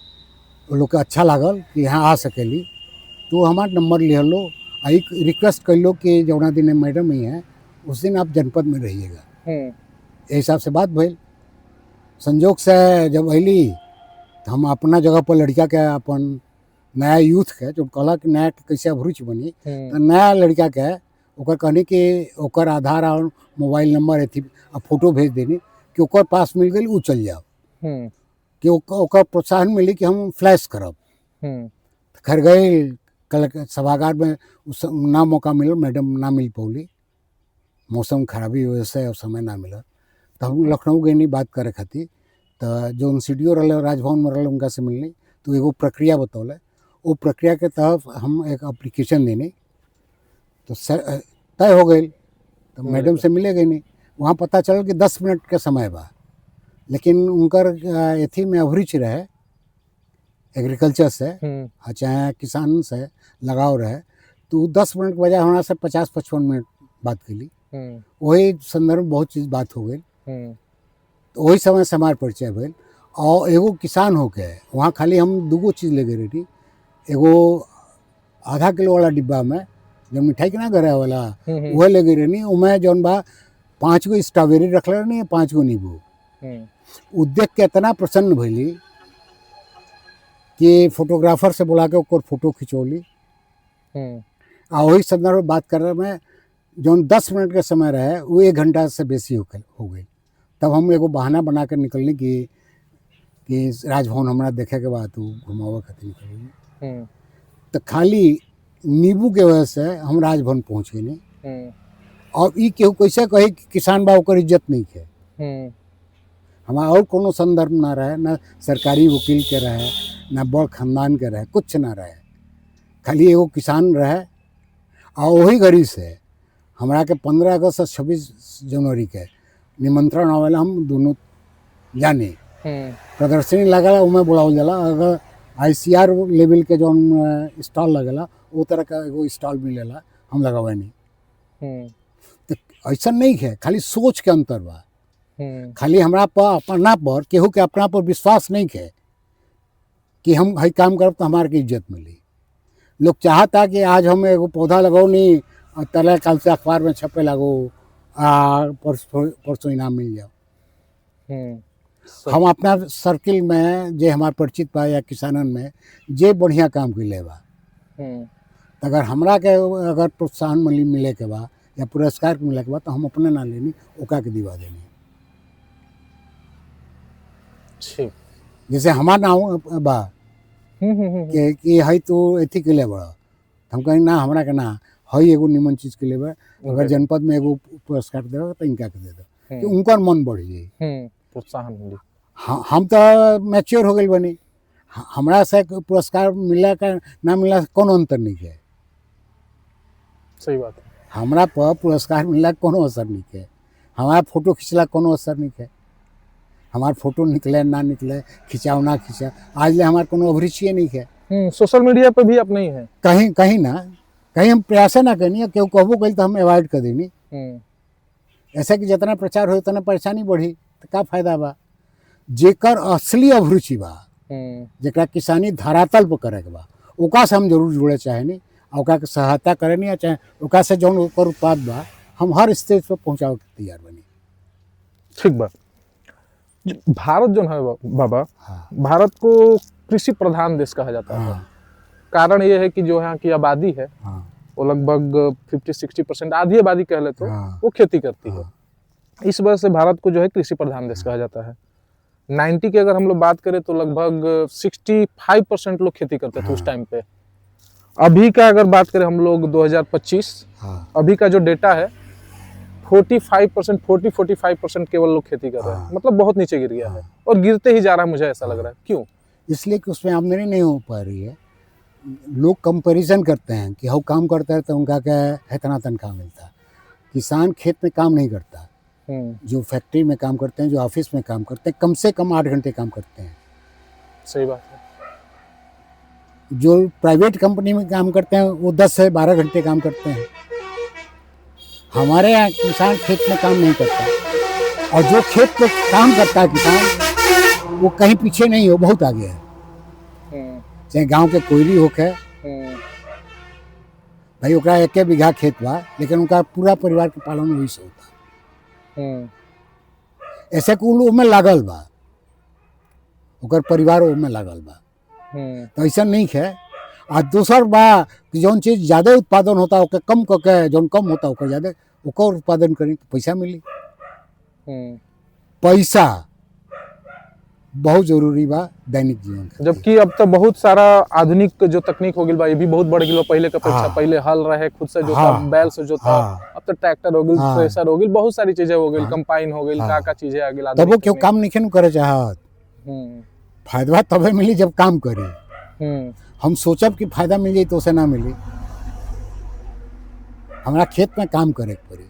वो लोग के अच्छा लागल कि यहाँ आ सकेली, तो हमारा नंबर ले लो, आई रिक्वेस्ट कर लो कि जौना दिन मैडम ही हैं उस दिन आप जनपद में रहिएगा। ये हिसाब से बात भइल। संजोग से जब अली तो हम अपना जगह पर लड़का के अपन नया यूथ के जो कहला कि नया कैसे अभिरुचि बनी, तो नया लड़का के ओकर कहनी कि ओकर आधार और मोबाइल नंबर अथी फोटो भेज देनी कि ओकर पास मिल गई, वो चल जाओ, कि ओकर प्रोत्साहन मिली कि हम फ्लैश करब। खैर गए कल सभागार में, उस ना मौका मिलल, मैडम ना मिल पौली, मौसम खराबी वजह से और समय ना मिलल, तो हम लखनऊ गए नहीं बात करे खातिर। तो जो सीडीओ रहे राजभवन में रहे उनका से मिलनी, तो एगो प्रक्रिया बतौले, वो प्रक्रिया के तहत हम एक एप्लीकेशन देने, तो तय हो गई। तो मैडम से मिले गए नहीं, वहाँ पता चल कि 10 मिनट के समय बा, लेकिन उनकर एथी में अभिरुचि रहे एग्रीकल्चर से, चाहे किसान से लगाव रहे, तो 10 मिनट के बजाय हमारा से 50-55 मिनट बात कैली। वही संदर्भ बहुत चीज़ बात हो गई। तो वही समय से हमार परिचय भइल। और एगो किसान होके वहाँ खाली हम दूगो चीज़ ले गए रही। एगो आधा किलो वाला डिब्बा में जो मिठाई के ना घरे वाला वह ले गई रहनी। उसमें जौन बा 5 गो स्ट्रॉबेरी रख रहनी, 5 गो नींबू। उ देख के इतना प्रसन्न भइली कि फोटोग्राफर से बुला के ओकर फोटो खिंचौली। आ वही संदर्भ बात कर रहे में जौन 10 मिनट के समय रहे वो 1 घंटा से बेसी हो गई। तब हम एगो बहाना बना कर निकलनी कि राजभवन हमारा देखे के बाद तू घुमावे खातिर निकलनी। तो खाली नींबू के वजह से हम राजभवन पहुँच गए। और ई केहू कैसे कहे कि किसान बा ओकर इज्जत नहीं है। हमारा और कोनो संदर्भ ना रहे, ना सरकारी वकील के रहे, ना बड़ खानदान के रहे, कुछ ना रहे। खाली एगो किसान रहे। और वही घड़ी से हमरा के 15 अगस्त और 26 जनवरी के निमंत्रण आवेला। हम दोनों जाने प्रदर्शनी लगेला, उमें बुलावल जाला। अगर ICR लेवल के जो स्टॉल लगेला वो तरह का एगो स्टॉल मिलेला, हम लगावे नहीं। तो ऐसा नहीं है, खाली सोच के अंतर बा। खाली हमरा पर अपना पर केहू के अपना पर विश्वास नहीं है कि हम हई काम करब तो हमारे के इज्जत मिली। लोग चाहता कि आज हम एगो पौधा लगाओ नहीं और तले कल से अखबार में छपे लगो परसों इनाम मिल जाओ। हम अपना सर्किल में जे हमारे परिचित बा या किसानन में जे बढ़िया काम कैले बा, अगर हमरा के अगर प्रोत्साहन मिले के बा या पुरस्कार मिले के बा तो हम अपने ना लेनी, ओका के दिवा देनी। जैसे हमार नाम बा कि हई तू एथी के ले बड़ा, हम कहीं ना हमरा के ना हई एगो निमन चीज के ले बा। अगर जनपद में एगो पुरस्कार दे तो इनका के दे दो कि उनका मन बढ़ जाई,
प्रोत्साहन मिली।
हम तो मैच्योर हो गए बनी। हमरा से पुरस्कार मिला का ना मिला कोनो अंतर नहीं है।
सही बात है।
हमरा पर पुरस्कार मिला कोनो असर नहीं है, हमारा फोटो खिंचला कोनो असर नहीं है। हमार फोटो निकले ना निकले, खिंचाओ ना खिंचा, आज ले हमारे कोनो अभिरुचि नहीं है।
सोशल मीडिया पे भी आप नहीं है
कहीं कहीं ना कहीं हम प्रयास ना करनी, केहू कहबो कल तो हम अवॉइड कर देनी। ऐसा कि जितना प्रचार हो उतना परेशानी बढ़ी तो का फायदा बा। जेकर असली अभिरुचि बा, जेकरा किसानी धरातल पर करे के बा, ओका से हम जरूर जुड़े चाहे नहीं, ओका के सहायता करे नहीं, चाहे ओका से जौन ओकर उत्पाद बा हम हर स्टेज पर पहुँचावे के तैयार बनी।
ठीक बा। भारत जो है बाबा,
हाँ।
भारत को कृषि प्रधान देश कहा जाता है।
हाँ।
कारण ये है कि जो यहाँ की आबादी है वो लगभग 50-60% आधी आबादी कह ले तो वो खेती करती है। इस वजह से भारत को जो है कृषि प्रधान देश कहा जाता है। 90 की अगर हम लोग बात करें तो लगभग 65% लोग खेती करते थे उस टाइम पे। अभी का अगर बात करें हम लोग 2025, अभी का जो डेटा है 40-45% केवल लोग खेती कर रहे हैं। मतलब बहुत नीचे गिर गया है और गिरते ही जा रहा है, मुझे ऐसा लग रहा है। क्यों?
इसलिए कि उसमें आमदनी नहीं हो पा रही है। लोग कंपैरिजन करते हैं कि हम काम करता है तो उनका क्या इतना तनख्वाह मिलता है। किसान खेत में काम नहीं करता, जो फैक्ट्री में काम करते हैं, जो ऑफिस में काम करते हैं, कम से कम 8 घंटे काम करते हैं।
सही बात है।
जो प्राइवेट कंपनी में काम करते हैं वो 10 से 12 घंटे काम करते हैं। हमारे यहाँ किसान खेत में काम नहीं करता, और जो खेत में काम करता है किसान वो कहीं पीछे नहीं हो, बहुत आगे है। चाहे गांव के कोयरी होके भाई ओकरा 1 बीघा खेत बा, लेकिन उनका पूरा परिवार के पालन वही से होता। ऐसे कुल ओमे लागल बा, ओकर परिवार ओमे लागल बा। तो ऐसा नहीं है। और दूसर बा कि जौन चीज ज्यादा उत्पादन होता है ओके कम करके, जौन कम होता है ओकर ज्यादा ओकर उत्पादन करी तो पैसा मिली। पैसा बहुत जरूरी बा दैनिक जीवन का।
जबकि अब तो बहुत सारा आधुनिक जो तकनीक हो गई बा, ये भी बहुत बढ़ गई। पहले का अपेक्षा पहले हल रहे खुद से जोता, बैल से जोता, अब तो ट्रैक्टर हो गई, थ्रेसर हो गई, बहुत सारी चीजें हो गई, कंपाइन हो गई, का चीजें आ गई।
तब वो क्यों काम नहीं करे चाहत। फायदा तबे मिली जब काम करी। हम सोचब कि फायदा मिल जाए तो उसे ना मिली। हमारा खेत में काम करे के पड़ी,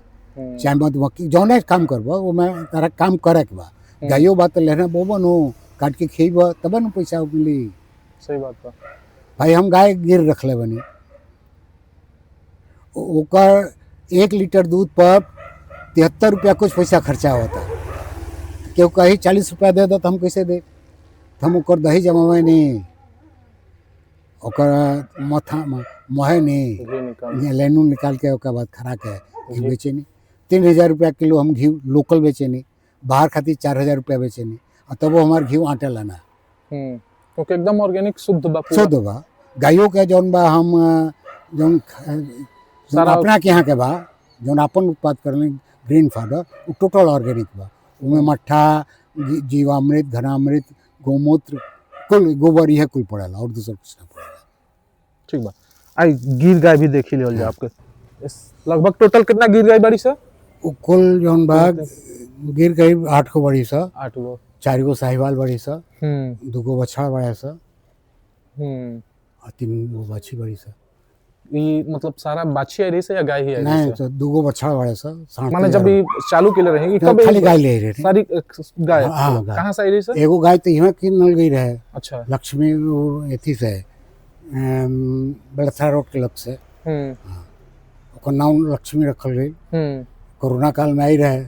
चाहे मधुमक्खी जौने काम करबा वो में तारा काम करे के बा। गाइयो बात लेना बोबन हो काट के खेब तब न पैसा मिली।
सही बात बा
भाई। हम गाय गिर रखले बनी, ओकर 1 लीटर दूध पर 73 रुपया कुछ पैसा खर्चा होता। केहू कही 40 रुपया दे दो तो हम कैसे दे, तो हम ओकर दही जमावे नहीं, ओकर मथा मोहे नहीं,
घी निकाल
ये लेनू निकाल के ओकर बाद खरा के घी
घी।
बेचे नहीं। 3000 रुपया किलो हम घी लोकल बेचे नहीं, बाहर खातिर 4000 रुपया बेचे नहीं, और तब वो हमार घी आटे लाना
क्योंकि एकदम ऑर्गेनिक शुद्ध बा पूरा।
शुद्ध बा। गायों के जौन बा हम जौन
सारा-
अपना के यहाँ के बा जौन अपन उत्पाद करने ग्रीन फाइबर वो टोटल ऑर्गेनिक बा। उमें मट्ठा, जीवामृत, घनामृत, गोमूत्र, कुल गोबर यह कुल पड़ेला और दूसरा कुछ ना पड़ेला।
ठीक बा। आई गिर गाय भी देखी लियल जा आपके। लगभग टोटल कितना गिर गाय बड़ी सा?
वो कुल जौन बा गिर गई 8 को बड़ी सा,
8 गो।
4 गो साहिवाल बड़ी सा,
हम्म
2 गो बछड़ा बड़ा सा,
हम्म
और 3 गो बाछी बड़ी सा।
ये मतलब सारा बाछी आई रही से या गाय ही आई रही
नहीं
से?
तो 2 गो बछड़ा बड़ा सा, 60
माने जब ये चालू के लिए रहेंगी कब
खाली गाय ले रहे थे।
सारी गाय
हाँ, गाय।
कहाँ से आई रही सर?
एगो गाय तो यहाँ की नल गई रहे,
अच्छा।
लक्ष्मी वो एथी से बड़थरा रोड के लग से, ओकर नाम लक्ष्मी रखल गई। कोरोना काल में आई रहे,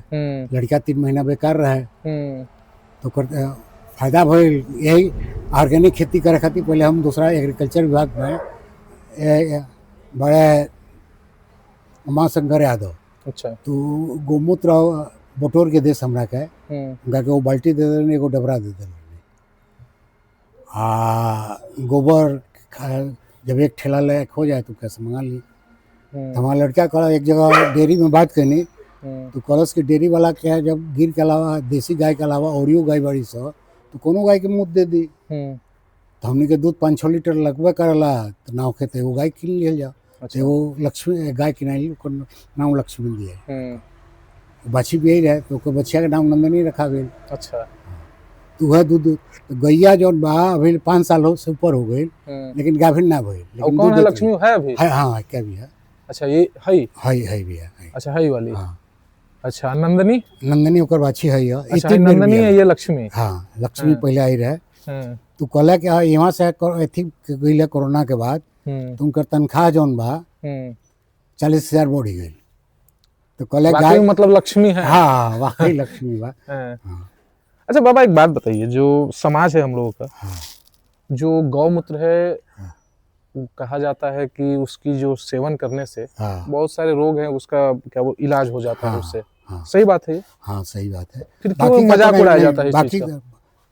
लड़का 3 महीना बेकार रहे, तो ओकर फायदा भइल। यही ऑर्गेनिक खेती करे खातिर पहले हम दूसरा एग्रीकल्चर विभाग में बड़े उमा शंकर यादव
अच्छा।
तो गोमूत्र बटोर के देश हमरा के उनका के वो बाल्टी दे देने, एगो डबरा दे देने। गोबर जब एक ठेला ले हो जाए तो कैसे मंगा ली। तो हमारा लड़का कहा एक जगह डेयरी में बात करनी, तो कलश के डेयरी वाला क्या है, जब गिर के अलावा देसी गाय के अलावा औरियो गाय बड़ी सो तो कोनो गाय के मुँह दे दी। तो हमने के दूध 5-6 लीटर लगबे करला, तो नाव खेते एगो गाय किन लिया जाओ।
अच्छा।
एगो लक्ष्मी गाय किनाई, ओकर नाम लक्ष्मी दिए। बाछी भी यही रहे तो ओकर बछिया के नाम नंदनी रखा गई।
अच्छा।
तो वह दूध तो गैया जौन बा अभी 5 साल से ऊपर हो गई, लेकिन गाभिन ना भइल।
और कौन है लक्ष्मी है अभी?
है, हाँ क्या भी है।
अच्छा ये
है भी है।
अच्छा है वाली।
हाँ
अच्छा नंदनी।
नंदनी ओकर बाछी है ये।
अच्छा ये नंदनी है, ये लक्ष्मी।
हाँ लक्ष्मी पहले आई रहे।
हाँ।
तो कहला कि यहाँ से अथी गई कोरोना के बाद, तो उनकर तनख्वाह जौन बा 40,000 बढ़ गई। तो कहला
वाकई मतलब लक्ष्मी है।
हाँ वाकई लक्ष्मी बा।
हाँ। अच्छा बाबा एक बात बताइए, जो समाज है हम लोगों का,
हाँ।
जो गौमूत्र है, कहा जाता है कि उसकी जो सेवन करने से
हाँ।
बहुत सारे रोग हैं, उसका क्या वो इलाज हो जाता है
हाँ,
उससे।
हाँ।
सही बात है ये?
हाँ सही बात है।
फिर क्यों मजाक उड़ाया जाता है इस चीज का?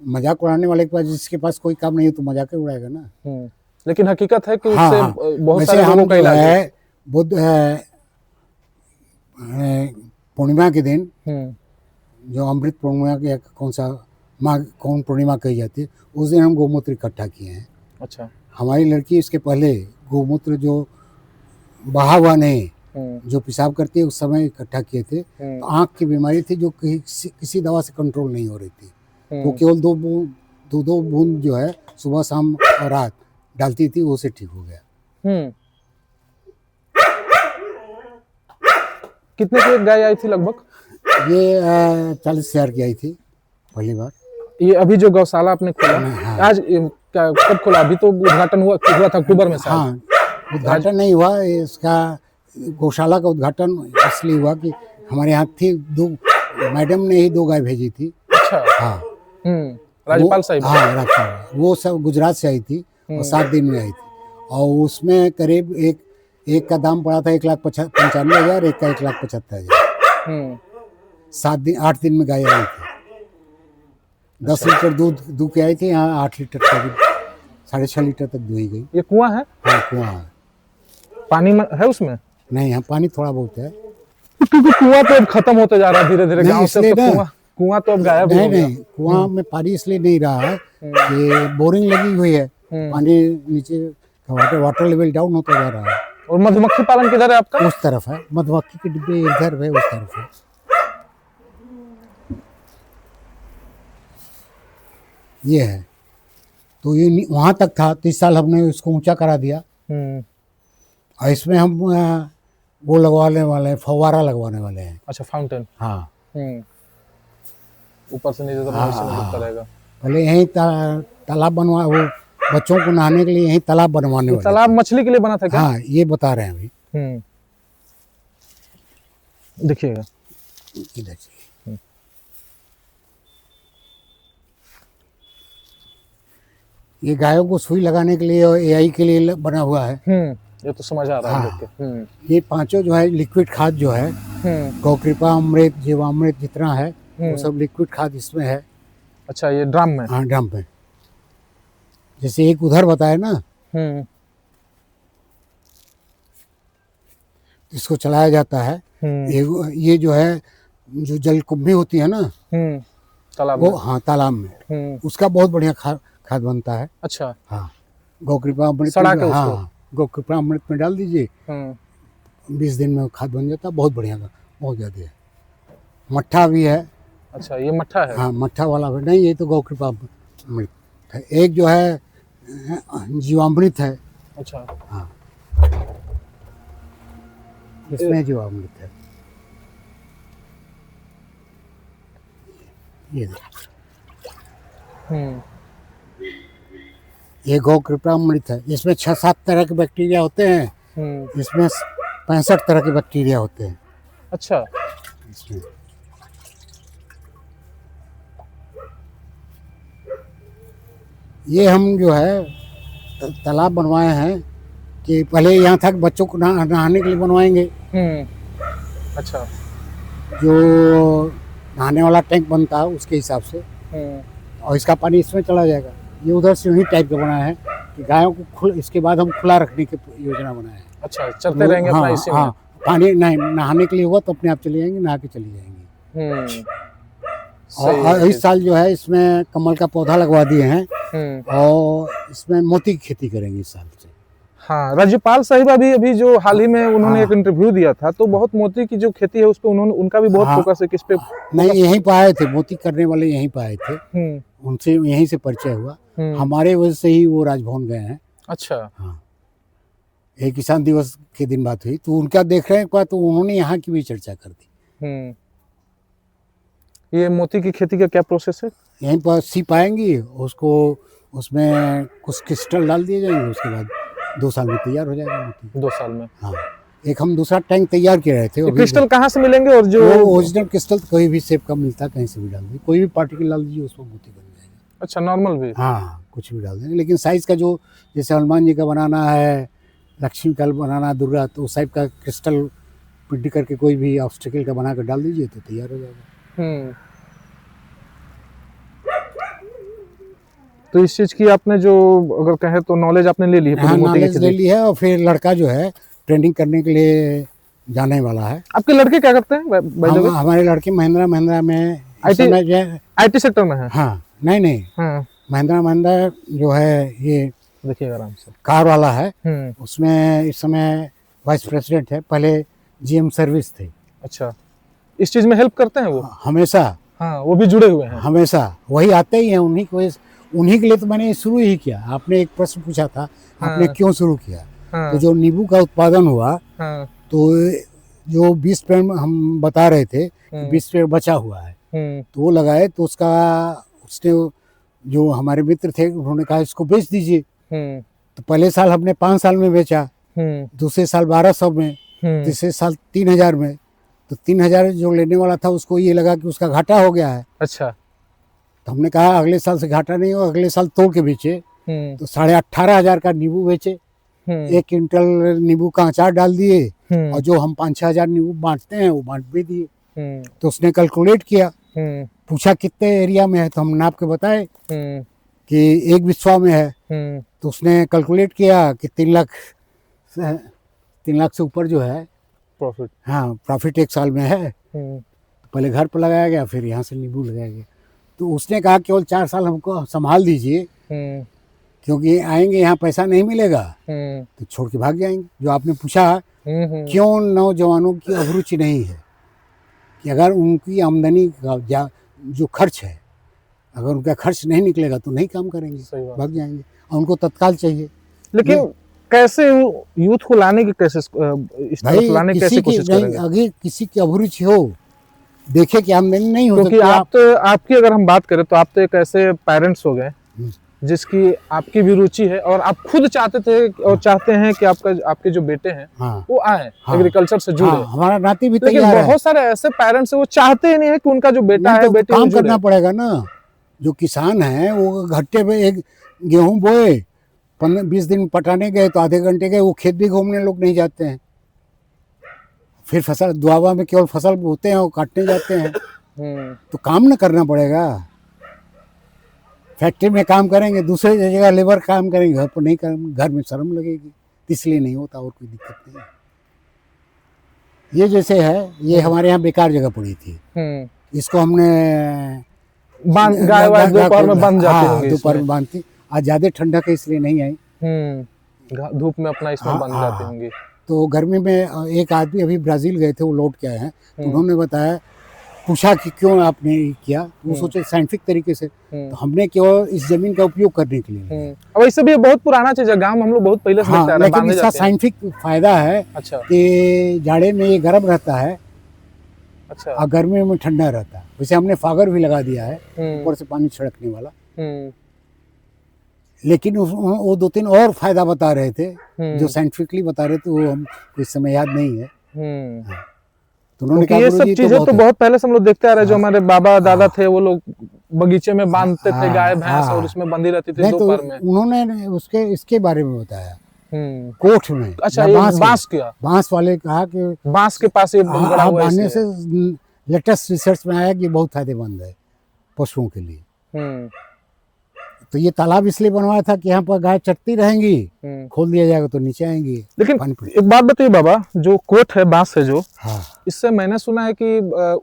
मजाक उड़ाने वाले के पास, जिसके पास कोई काम नहीं है तो मजाक ही उड़ाएगा ना।
लेकिन हकीकत है कि
हाँ,
उससे
हाँ।
बहुत सारे रोगों का इलाज है।
बुद्ध पूर्णिमा के दिन जो अमृत पूर्णिमा के कौन सा कौन पूर्णिमा कही जाती है, उस दिन हम गोमूत्र इकट्ठा किए हैं।
अच्छा।
हमारी लड़की इसके पहले गोमूत्र जो बहा हुआ नहीं, जो पेशाब करती है उस समय इकट्ठा किए थे। तो आँख की बीमारी थी जो किसी दवा से कंट्रोल नहीं हो रही थी। वो केवल 2 बूंद जो है सुबह शाम और रात डालती थी, वो से ठीक हो गया।
कितने की एक गाय आई थी लगभग?
ये 40,000 की आई थी पहली बार।
ये अभी जो गौशाला आपने खोला,
हाँ।
आज क्या कब खोला? अभी तो उद्घाटन हुआ था अक्टूबर में शायद।
हाँ उद्घाटन नहीं हुआ इसका, गौशाला का उद्घाटन इसलिए हुआ कि हमारे यहाँ थी 2 मैडम ने ही 2 गाय भेजी थी।
अच्छा।
हाँ
राज्यपाल साहब।
हाँ राज्यपाल, वो सब गुजरात से आई थी और 7 दिन में आई थी। और उसमें करीब एक का दाम पड़ा था 1,95,000, एक का 1,75,000। 8 दिन में गाय आई थी। 10 लीटर दूध के आई थी, यहाँ 8 लीटर करीब 6.5 लीटर तक दुही गई।
ये कुआं है?
हाँ कुआं है।
पानी है उसमें?
नहीं यहाँ पानी थोड़ा बहुत है,
क्योंकि कुआं तो अब खत्म होते जा रहा है धीरे धीरे
नहीं,
गांव से।
इसलिए
तो
ना।
कुआं तो अब गायब हो गया।
नहीं कुआं में पानी इसलिए नहीं रहा है कि बोरिंग लगी हुई है, पानी नीचे वाटर लेवल डाउन होता जा रहा है।
और मधुमक्खी पालन किधर है आपका?
उस तरफ है, मधुमक्खी के डिब्बे इधर है, उस तरफ है। ये है तो ये वहाँ तक था। तो इस साल हमने इसको ऊंचा करा दिया और इसमें हम वो लगवाने वाले हैं, फव्वारा लगवाने वाले हैं।
अच्छा फाउंटेन।
हाँ
ऊपर से नीचे तक भविष्य में डूबता रहेगा।
पहले यहीं तालाब बनवा, वो बच्चों को नहाने के लिए यहीं तालाब बनवाने वाले।
तालाब मछली के लिए बना था क्या?
हाँ ये बता रहे हैं अभी।
देखिएगा
इधर से ये गायों को सुई लगाने के लिए और एआई के लिए बना हुआ है।
ये तो समझ आ रहा है
हाँ।
देख के।
ये पांचों जो है लिक्विड खाद जो है, गौ कृपा अमृत, जीवामृत जितना है वो सब लिक्विड खाद इसमें है।
अच्छा, ये ड्रम में?
हाँ, ड्रम में। जैसे एक उधर बताया ना, इसको चलाया जाता है। ये जो है, जो जल कुंभी होती है ना,
तालाब
वो
में?
हाँ, तालाब में उसका बहुत बढ़िया खाद बनता है।
अच्छा।
हाँ, गौ कृपा अमृत
सड़ा के उसको?
हाँ, गौ कृपा अमृत में डाल दीजिए, 20 दिन में खाद बन जाता है। बहुत बढ़िया, बहुत ज्यादा है। मट्ठा भी है।
अच्छा, ये मट्ठा है?
हाँ, मट्ठा वाला भी नहीं, ये तो गौ कृपा अमृत है। एक जो है जीवामृत है।
अच्छा।
हाँ, इसमें जीवामृत है। ये ये गौ कृपा अमृत है। इसमें 6-7 तरह के बैक्टीरिया होते हैं। इसमें 65 तरह के बैक्टीरिया होते हैं।
अच्छा।
इसमें ये हम जो है तालाब बनवाए हैं कि पहले यहाँ था कि बच्चों को नहाने के लिए बनवाएंगे।
अच्छा।
जो नहाने वाला टैंक बनता है उसके हिसाब से, और इसका पानी इसमें चला जाएगा। ये उधर से वही टाइप का बनाया है कि गायों को इसके बाद हम खुला रखने की योजना बनाया है।
अच्छा, चलते रहेंगे अपना इसी में?
हाँ, पानी नहीं नहाने के लिए होगा तो अपने आप चली जाएंगी, नहा के चली जाएंगी। और इस साल जो है इसमें कमल का पौधा लगवा दिए हैं और इसमें मोती की खेती करेंगे इस साल से।
हाँ, राज्यपाल साहिबा भी अभी जो हाल ही में उन्होंने एक इंटरव्यू दिया था, तो बहुत मोती की जो खेती है उस पे उनका भी बहुत फोकस है। किस पे? नहीं,
यहीं पे आए थे मोती करने वाले, यहीं पे आए थे। उनसे यहीं से परिचय हुआ। हमारे वजह से ही वो राजभवन गए हैं।
अच्छा।
हाँ, एक किसान दिवस के दिन बात हुई तो उनका देख रहे हैं, तो उन्होंने यहाँ की भी चर्चा कर दी।
ये मोती की खेती का क्या प्रोसेस है?
यहीं पर सीप आएंगी, उसको उसमें कुछ क्रिस्टल डाल दिए जाएंगे, उसके बाद 2 साल में तैयार हो जाएगा मोती।
2 साल में? हाँ।
एक हम दूसरा टैंक तैयार किए रहे थे।
क्रिस्टल कहाँ से मिलेंगे? और जो
ओरिजिनल क्रिस्टल कोई भी शेप का मिलता है, कहीं से भी डाल दीजिए, कोई भी पार्टिकल डाल दीजिए, उसमें मोती बन जाएगा।
अच्छा, नॉर्मल भी?
हाँ, कुछ भी डाल देंगे, लेकिन साइज का जो, जैसे हनुमान जी का बनाना है, लक्ष्मी का बनाना, दुर्गा, तो उस टाइप का क्रिस्टल पिड्डी करके कोई भी ऑब्स्टिकल का बना कर डाल दीजिए तो तैयार हो जाएगा।
तो इस चीज की आपने जो अगर कहे तो नॉलेज आपने ले ली है?
हाँ, नॉलेज ले ली है। और फिर लड़का जो है ट्रेनिंग करने के लिए जाने वाला है।
आपके लड़के क्या करते हैं?
हमारे लड़के महिंद्रा में
IT सेक्टर में है।
हाँ, नहीं, महिंद्रा जो है, ये
देखिए आराम से,
कार वाला है। उसमें इस समय वाइस प्रेसिडेंट है, पहले GM सर्विस थे।
अच्छा, इस चीज में हेल्प करते हैं वो
हमेशा?
हाँ, वो भी जुड़े हुए हैं हमेशा,
वही आते ही हैं। उन्हीं के लिए तो मैंने शुरू ही किया। आपने एक प्रश्न पूछा था, आपने क्यों शुरू किया? तो जो नींबू का उत्पादन हुआ, तो जो 20 पेड़ हम बता रहे थे, 20 पेड़ बचा हुआ है, तो वो लगाए। तो उसने जो हमारे मित्र थे उन्होंने कहा इसको बेच दीजिए। तो पहले साल हमने 5 साल में बेचा, दूसरे साल 1200 में, तीसरे साल 3000 में। तो 3000 जो लेने वाला था उसको ये लगा कि उसका घाटा हो गया है।
अच्छा।
तो हमने कहा अगले साल से घाटा नहीं हो, अगले साल तोड़ के बेचे। तो 18,500 का नींबू बेचे। 1 क्विंटल नींबू का अचार डाल दिए, और जो हम 5-6 हजार नींबू बांटते हैं वो बांट भी दिए। तो उसने कैलकुलेट किया, पूछा कितने एरिया में है, तो हम नाप के बताए कि 1 बिस्वा में है। तो उसने कैलकुलेट किया कि 3 लाख से ऊपर जो है
प्रॉफिट।
हाँ, प्रॉफिट 1 साल में है। पहले घर पर लगाया गया, फिर यहाँ से नींबू लगाया गया। तो उसने कहा केवल 4 साल हमको संभाल दीजिए, क्योंकि आएंगे यहाँ पैसा नहीं मिलेगा तो छोड़ के भाग जाएंगे। जो आपने पूछा क्यों नौजवानों की अभिरुचि नहीं है, कि अगर उनकी आमदनी का जो खर्च है, अगर उनका खर्च नहीं निकलेगा तो नहीं काम करेंगे, भाग जाएंगे, और उनको तत्काल चाहिए।
लेकिन कैसे यूथ को लाने की कोशिश करेंगे?
अगर किसी की अभिरुचि हो, देखे कि आमदनी नहीं हो
सकती। आपकी अगर हम बात करें तो आप तो एक ऐसे पेरेंट्स हो गए जिसकी आपकी भी रुचि है, और आप खुद चाहते थे और चाहते हैं कि आपके जो बेटे हैं वो आए एग्रीकल्चर से जुड़े।
हमारा नाती भी
लेकिन बहुत सारे ऐसे पेरेंट्स हैं वो चाहते ही नहीं है कि उनका जो बेटा है, बेटी
काम करना पड़ेगा ना। जो किसान हैं वो घट्टे पे एक गेहूं बोए 15-20 दिन पटाने गए तो आधे घंटे गए, वो खेत भी घूमने लोग नहीं जाते हैं। फिर फसल दुआबा में केवल फसल बोते हैं, वो काटने जाते हैं। तो काम न करना पड़ेगा। फैक्ट्री में काम करेंगे, दूसरे जगह लेबर काम करेंगे, घर पर नहीं करेंगे, घर में शर्म लगेगी, इसलिए नहीं होता, और कोई दिक्कत नहीं है। ये जैसे है, ये हमारे यहाँ बेकार जगह पड़ी थी, इसको हमने
गाय वाय दोपहर में बंद जाती
हाँ,
होंगी
दोपहर में
इसमें।
बांधती। आज ज्यादा ठंडक है इसलिए नहीं आई।
धूप में अपना इसमें बंद
हाँ,
जाती होंगी।
तो गर्मी में एक आदमी अभी ब्राजील गए थे, वो लौट के आए हैं, तो उन्होंने बताया, पूछा कि क्यों आपने ये किया, वो सोचे साइंटिफिक तरीके से, तो हमने केवल इस जमीन का उपयोग करने के लिए।
अब वैसे भी ये बहुत पुराना चीज है, गांव में हम लोग बहुत पहले से देखते आ रहे हैं,
लेकिन
बांधे
इसका
जाते हैं।
साइंटिफिक फायदा है
अच्छा
कि जाड़े में ये गर्म रहता है
अच्छा।
और गर्मी में ठंडा रहता है। वैसे हमने फागर भी लगा दिया है ऊपर से पानी छिड़कने वाला। लेकिन वो 2-3 और फायदा बता रहे थे जो साइंटिफिकली बता रहे थे, वो हम इस समय याद नहीं है। तो उन्होंने कहा
ये सब चीजें तो बहुत पहले से हम लोग देखते आ रहे हैं। जो हमारे बाबा दादा थे वो लोग बगीचे में बांधते थे गाय भैंस, और उसमें बंधी रहती थी दोपहर में।
उन्होंने उसके इसके बारे में बताया कोठ में।
अच्छा, ये बांस किया,
बांस वाले कहा कि
बांस के पास ये गड़ा हुआ है,
बांधने से लेटेस्ट रिसर्च में आया कि बहुत फायदेमंद है पशुओं के लिए। तो ये तालाब इसलिए बनवाया था कि यहाँ पर गाय चरती रहेंगी, खोल दिया जाएगा तो नीचे आएंगी।
लेकिन एक बात बताइए बाबा, जो कोट है बांस है जो,
हाँ,
इससे मैंने सुना है कि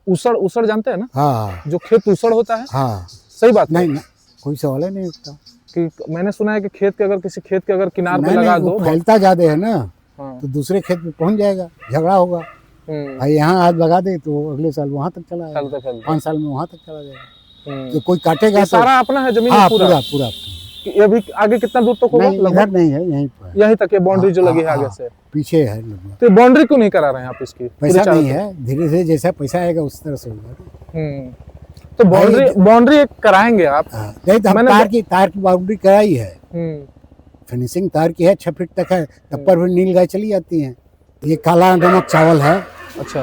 उसड़ जानते हैं ना?
हाँ,
जो खेत उसड़ होता है,
हाँ,
सही बात
नहीं ना, कोई सवाल ही नहीं उठता
कि मैंने सुना है कि खेत के अगर किसी खेत के अगर किनार पे लगा दो,
फैलता ज्यादा है ना,
हाँ,
तो दूसरे खेत में पहुंच जाएगा, झगड़ा होगा। भाई यहाँ आज लगा दे तो अगले साल वहां तक चला जाएगा, 5 साल में वहां तक चला जाएगा। तो कोई काटेगा तो
सारा अपना है जमीन?
हाँ,
पूरा
पूरा।
ये अभी आगे कितना दूर तक होगा?
इधर नहीं है, यहीं पर,
यहीं तक ये बाउंड्री जो लगी है आगे से,
पीछे है लगभग।
तो बाउंड्री क्यों नहीं करा रहे हैं आप इसकी?
पैसा नहीं है, धीरे धीरे जैसा पैसा आएगा उस तरह से होगा।
तो बाउंड्री एक कराएंगे आप?
नहीं तो हम तार की बाउंड्री कराई है, फिनिशिंग तार की है, 6 फीट तक है, तब पर भी नील गाय चली जाती है। ये काला नमक चावल है।
अच्छा,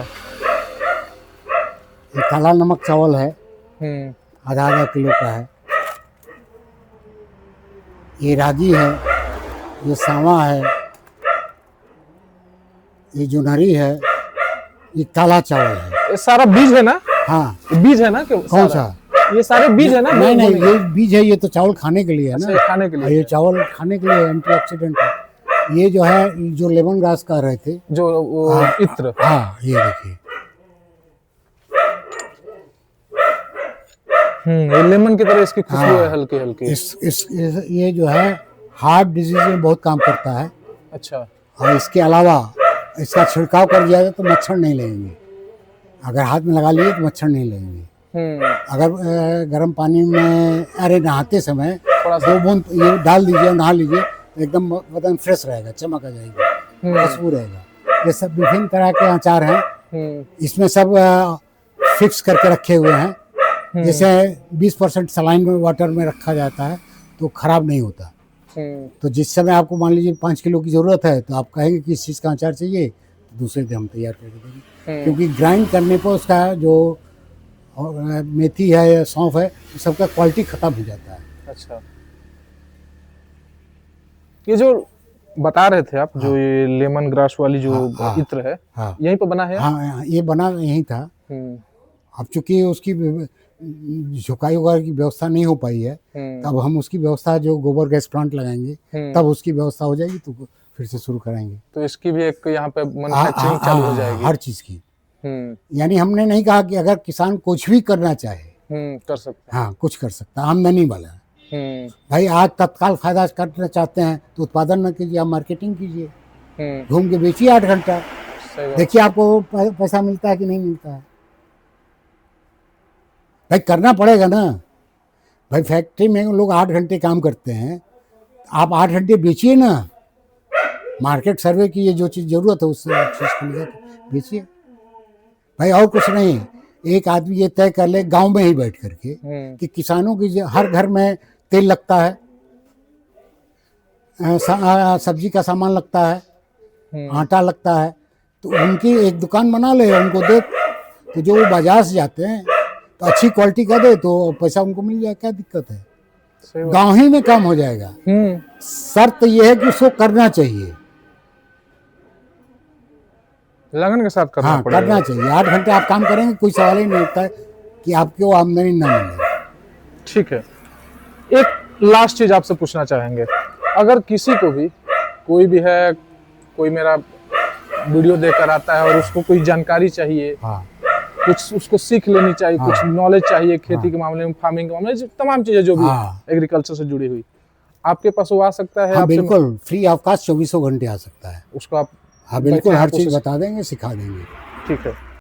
ये काला नमक चावल है, आधा किलो का है। ये रागी है, ये सांवा है, ये जुनहरी है, ये काला चावल है।
ये सारा बीज है ना?
हाँ,
बीज है ना?
कौन सा?
ये सारे बीज है ना?
नहीं, ये बीज है, ये तो चावल खाने के लिए है ना,
खाने के लिए।
ये चावल खाने के लिए एंटीऑक्सीडेंट है। ये जो है, जो लेमन ग्रास का रहे थे,
जो इत्र,
हाँ, ये देखिए,
ये लेमन की तरह इसकी खुशबू है, हल्की हल्की।
ये जो है हार्ट डिजीज में बहुत काम करता है।
अच्छा,
और इसके अलावा इसका छिड़काव कर दिया जाए तो मच्छर नहीं लगेंगे। अगर हाथ में लगा लिए तो मच्छर नहीं लगेंगे। अगर गर्म पानी में नहाते समय 2 बूंद ये डाल दीजिए, नहा लीजिए, तो एकदम बदन फ्रेश रहेगा, चमक आ जाएगी, खुशबू रहेगा। ये सब विभिन्न तरह के अचार हैं, इसमें सब फिक्स करके रखे हुए हैं। जैसे 20% सलाइन वाटर में रखा जाता है तो खराब नहीं होता। तो जिस समय आपको मान लीजिए 5 किलो की जरूरत है, तो आप कहेंगे कि इस चीज़ का अचार चाहिए, तो दूसरे दिन हम तैयार करके देंगे। क्योंकि ग्राइंड करने पर उसका जो मेथी है या सौंफ है, सबका क्वालिटी खत्म हो जाता है।
अच्छा, ये जो बता रहे थे आप, जो ये लेमन ग्रास वाली जो इत्र है, यहीं पर बना है?
हाँ, ये बना यहीं था। अब चूंकि उसकी झुकाई वगैरह की व्यवस्था नहीं हो पाई है, तब हम उसकी व्यवस्था, जो गोबर गैस प्लांट लगाएंगे तब उसकी व्यवस्था हो जाएगी, तो फिर से शुरू कराएंगे।
तो इसकी भी एक यहाँ पे मैन्युफैक्चरिंग चालू हो जाएगी
हर चीज की। यानी हमने नहीं कहा कि अगर किसान कुछ भी करना चाहे
कर सकता है,
हाँ, कुछ कर सकता है, आमदनी वाला है। भाई आज तत्काल फायदा करना चाहते हैं तो उत्पादन न कीजिए, आप मार्केटिंग कीजिए, घूम के बेचिए 8 घंटा, देखिए आपको पैसा मिलता है कि नहीं मिलता है। भाई करना पड़ेगा ना। भाई फैक्ट्री में लोग 8 घंटे काम करते हैं, आप 8 घंटे बेचिए ना, मार्केट सर्वे कीजिए, जो चीज़ जरूरत है उस चीज़ को लेकर बेचिए। भाई और कुछ नहीं, एक आदमी ये तय कर ले गांव में ही बैठ करके कि किसानों की हर घर में तेल लगता है, सब्जी का सामान लगता है, आटा लगता है, तो उनकी एक दुकान बना ले, उनको दे, तो जो वो बाजार से जाते हैं तो तो अच्छी क्वालिटी का दे तो पैसा उनको मिल जाए, क्या दिक्कत है।
सही बात।
गाँव ही में काम हो जाएगा। शर्त यह है कि उसको करना चाहिए।
लगन के साथ करना
हाँ,
पड़ेगा।
करना चाहिए। 8 घंटे आप काम करेंगे, कोई सवाल ही नहीं उठता है कि आपको आमदनी ना मिले।
ठीक है, एक लास्ट चीज आपसे पूछना चाहेंगे, अगर किसी को भी, कोई भी है, कोई मेरा वीडियो देखकर आता है और उसको कोई जानकारी चाहिए,
हाँ,
कुछ उसको सीख लेनी चाहिए,
हाँ,
कुछ नॉलेज चाहिए खेती
हाँ,
के मामले में, फार्मिंग के मामले में, तमाम चीजें जो भी
हाँ,
एग्रीकल्चर से जुड़ी हुई, आपके पास वो आ सकता है?
हाँ,
आपसे
बिल्कुल फ्री ऑफ कॉस्ट 24 घंटे आ सकता है।
उसको आप
हाँ, बिल्कुल
बैठे
हर
आप
चीज़
उसे-
बता देंगे, सिखा देंगे।
ठीक है।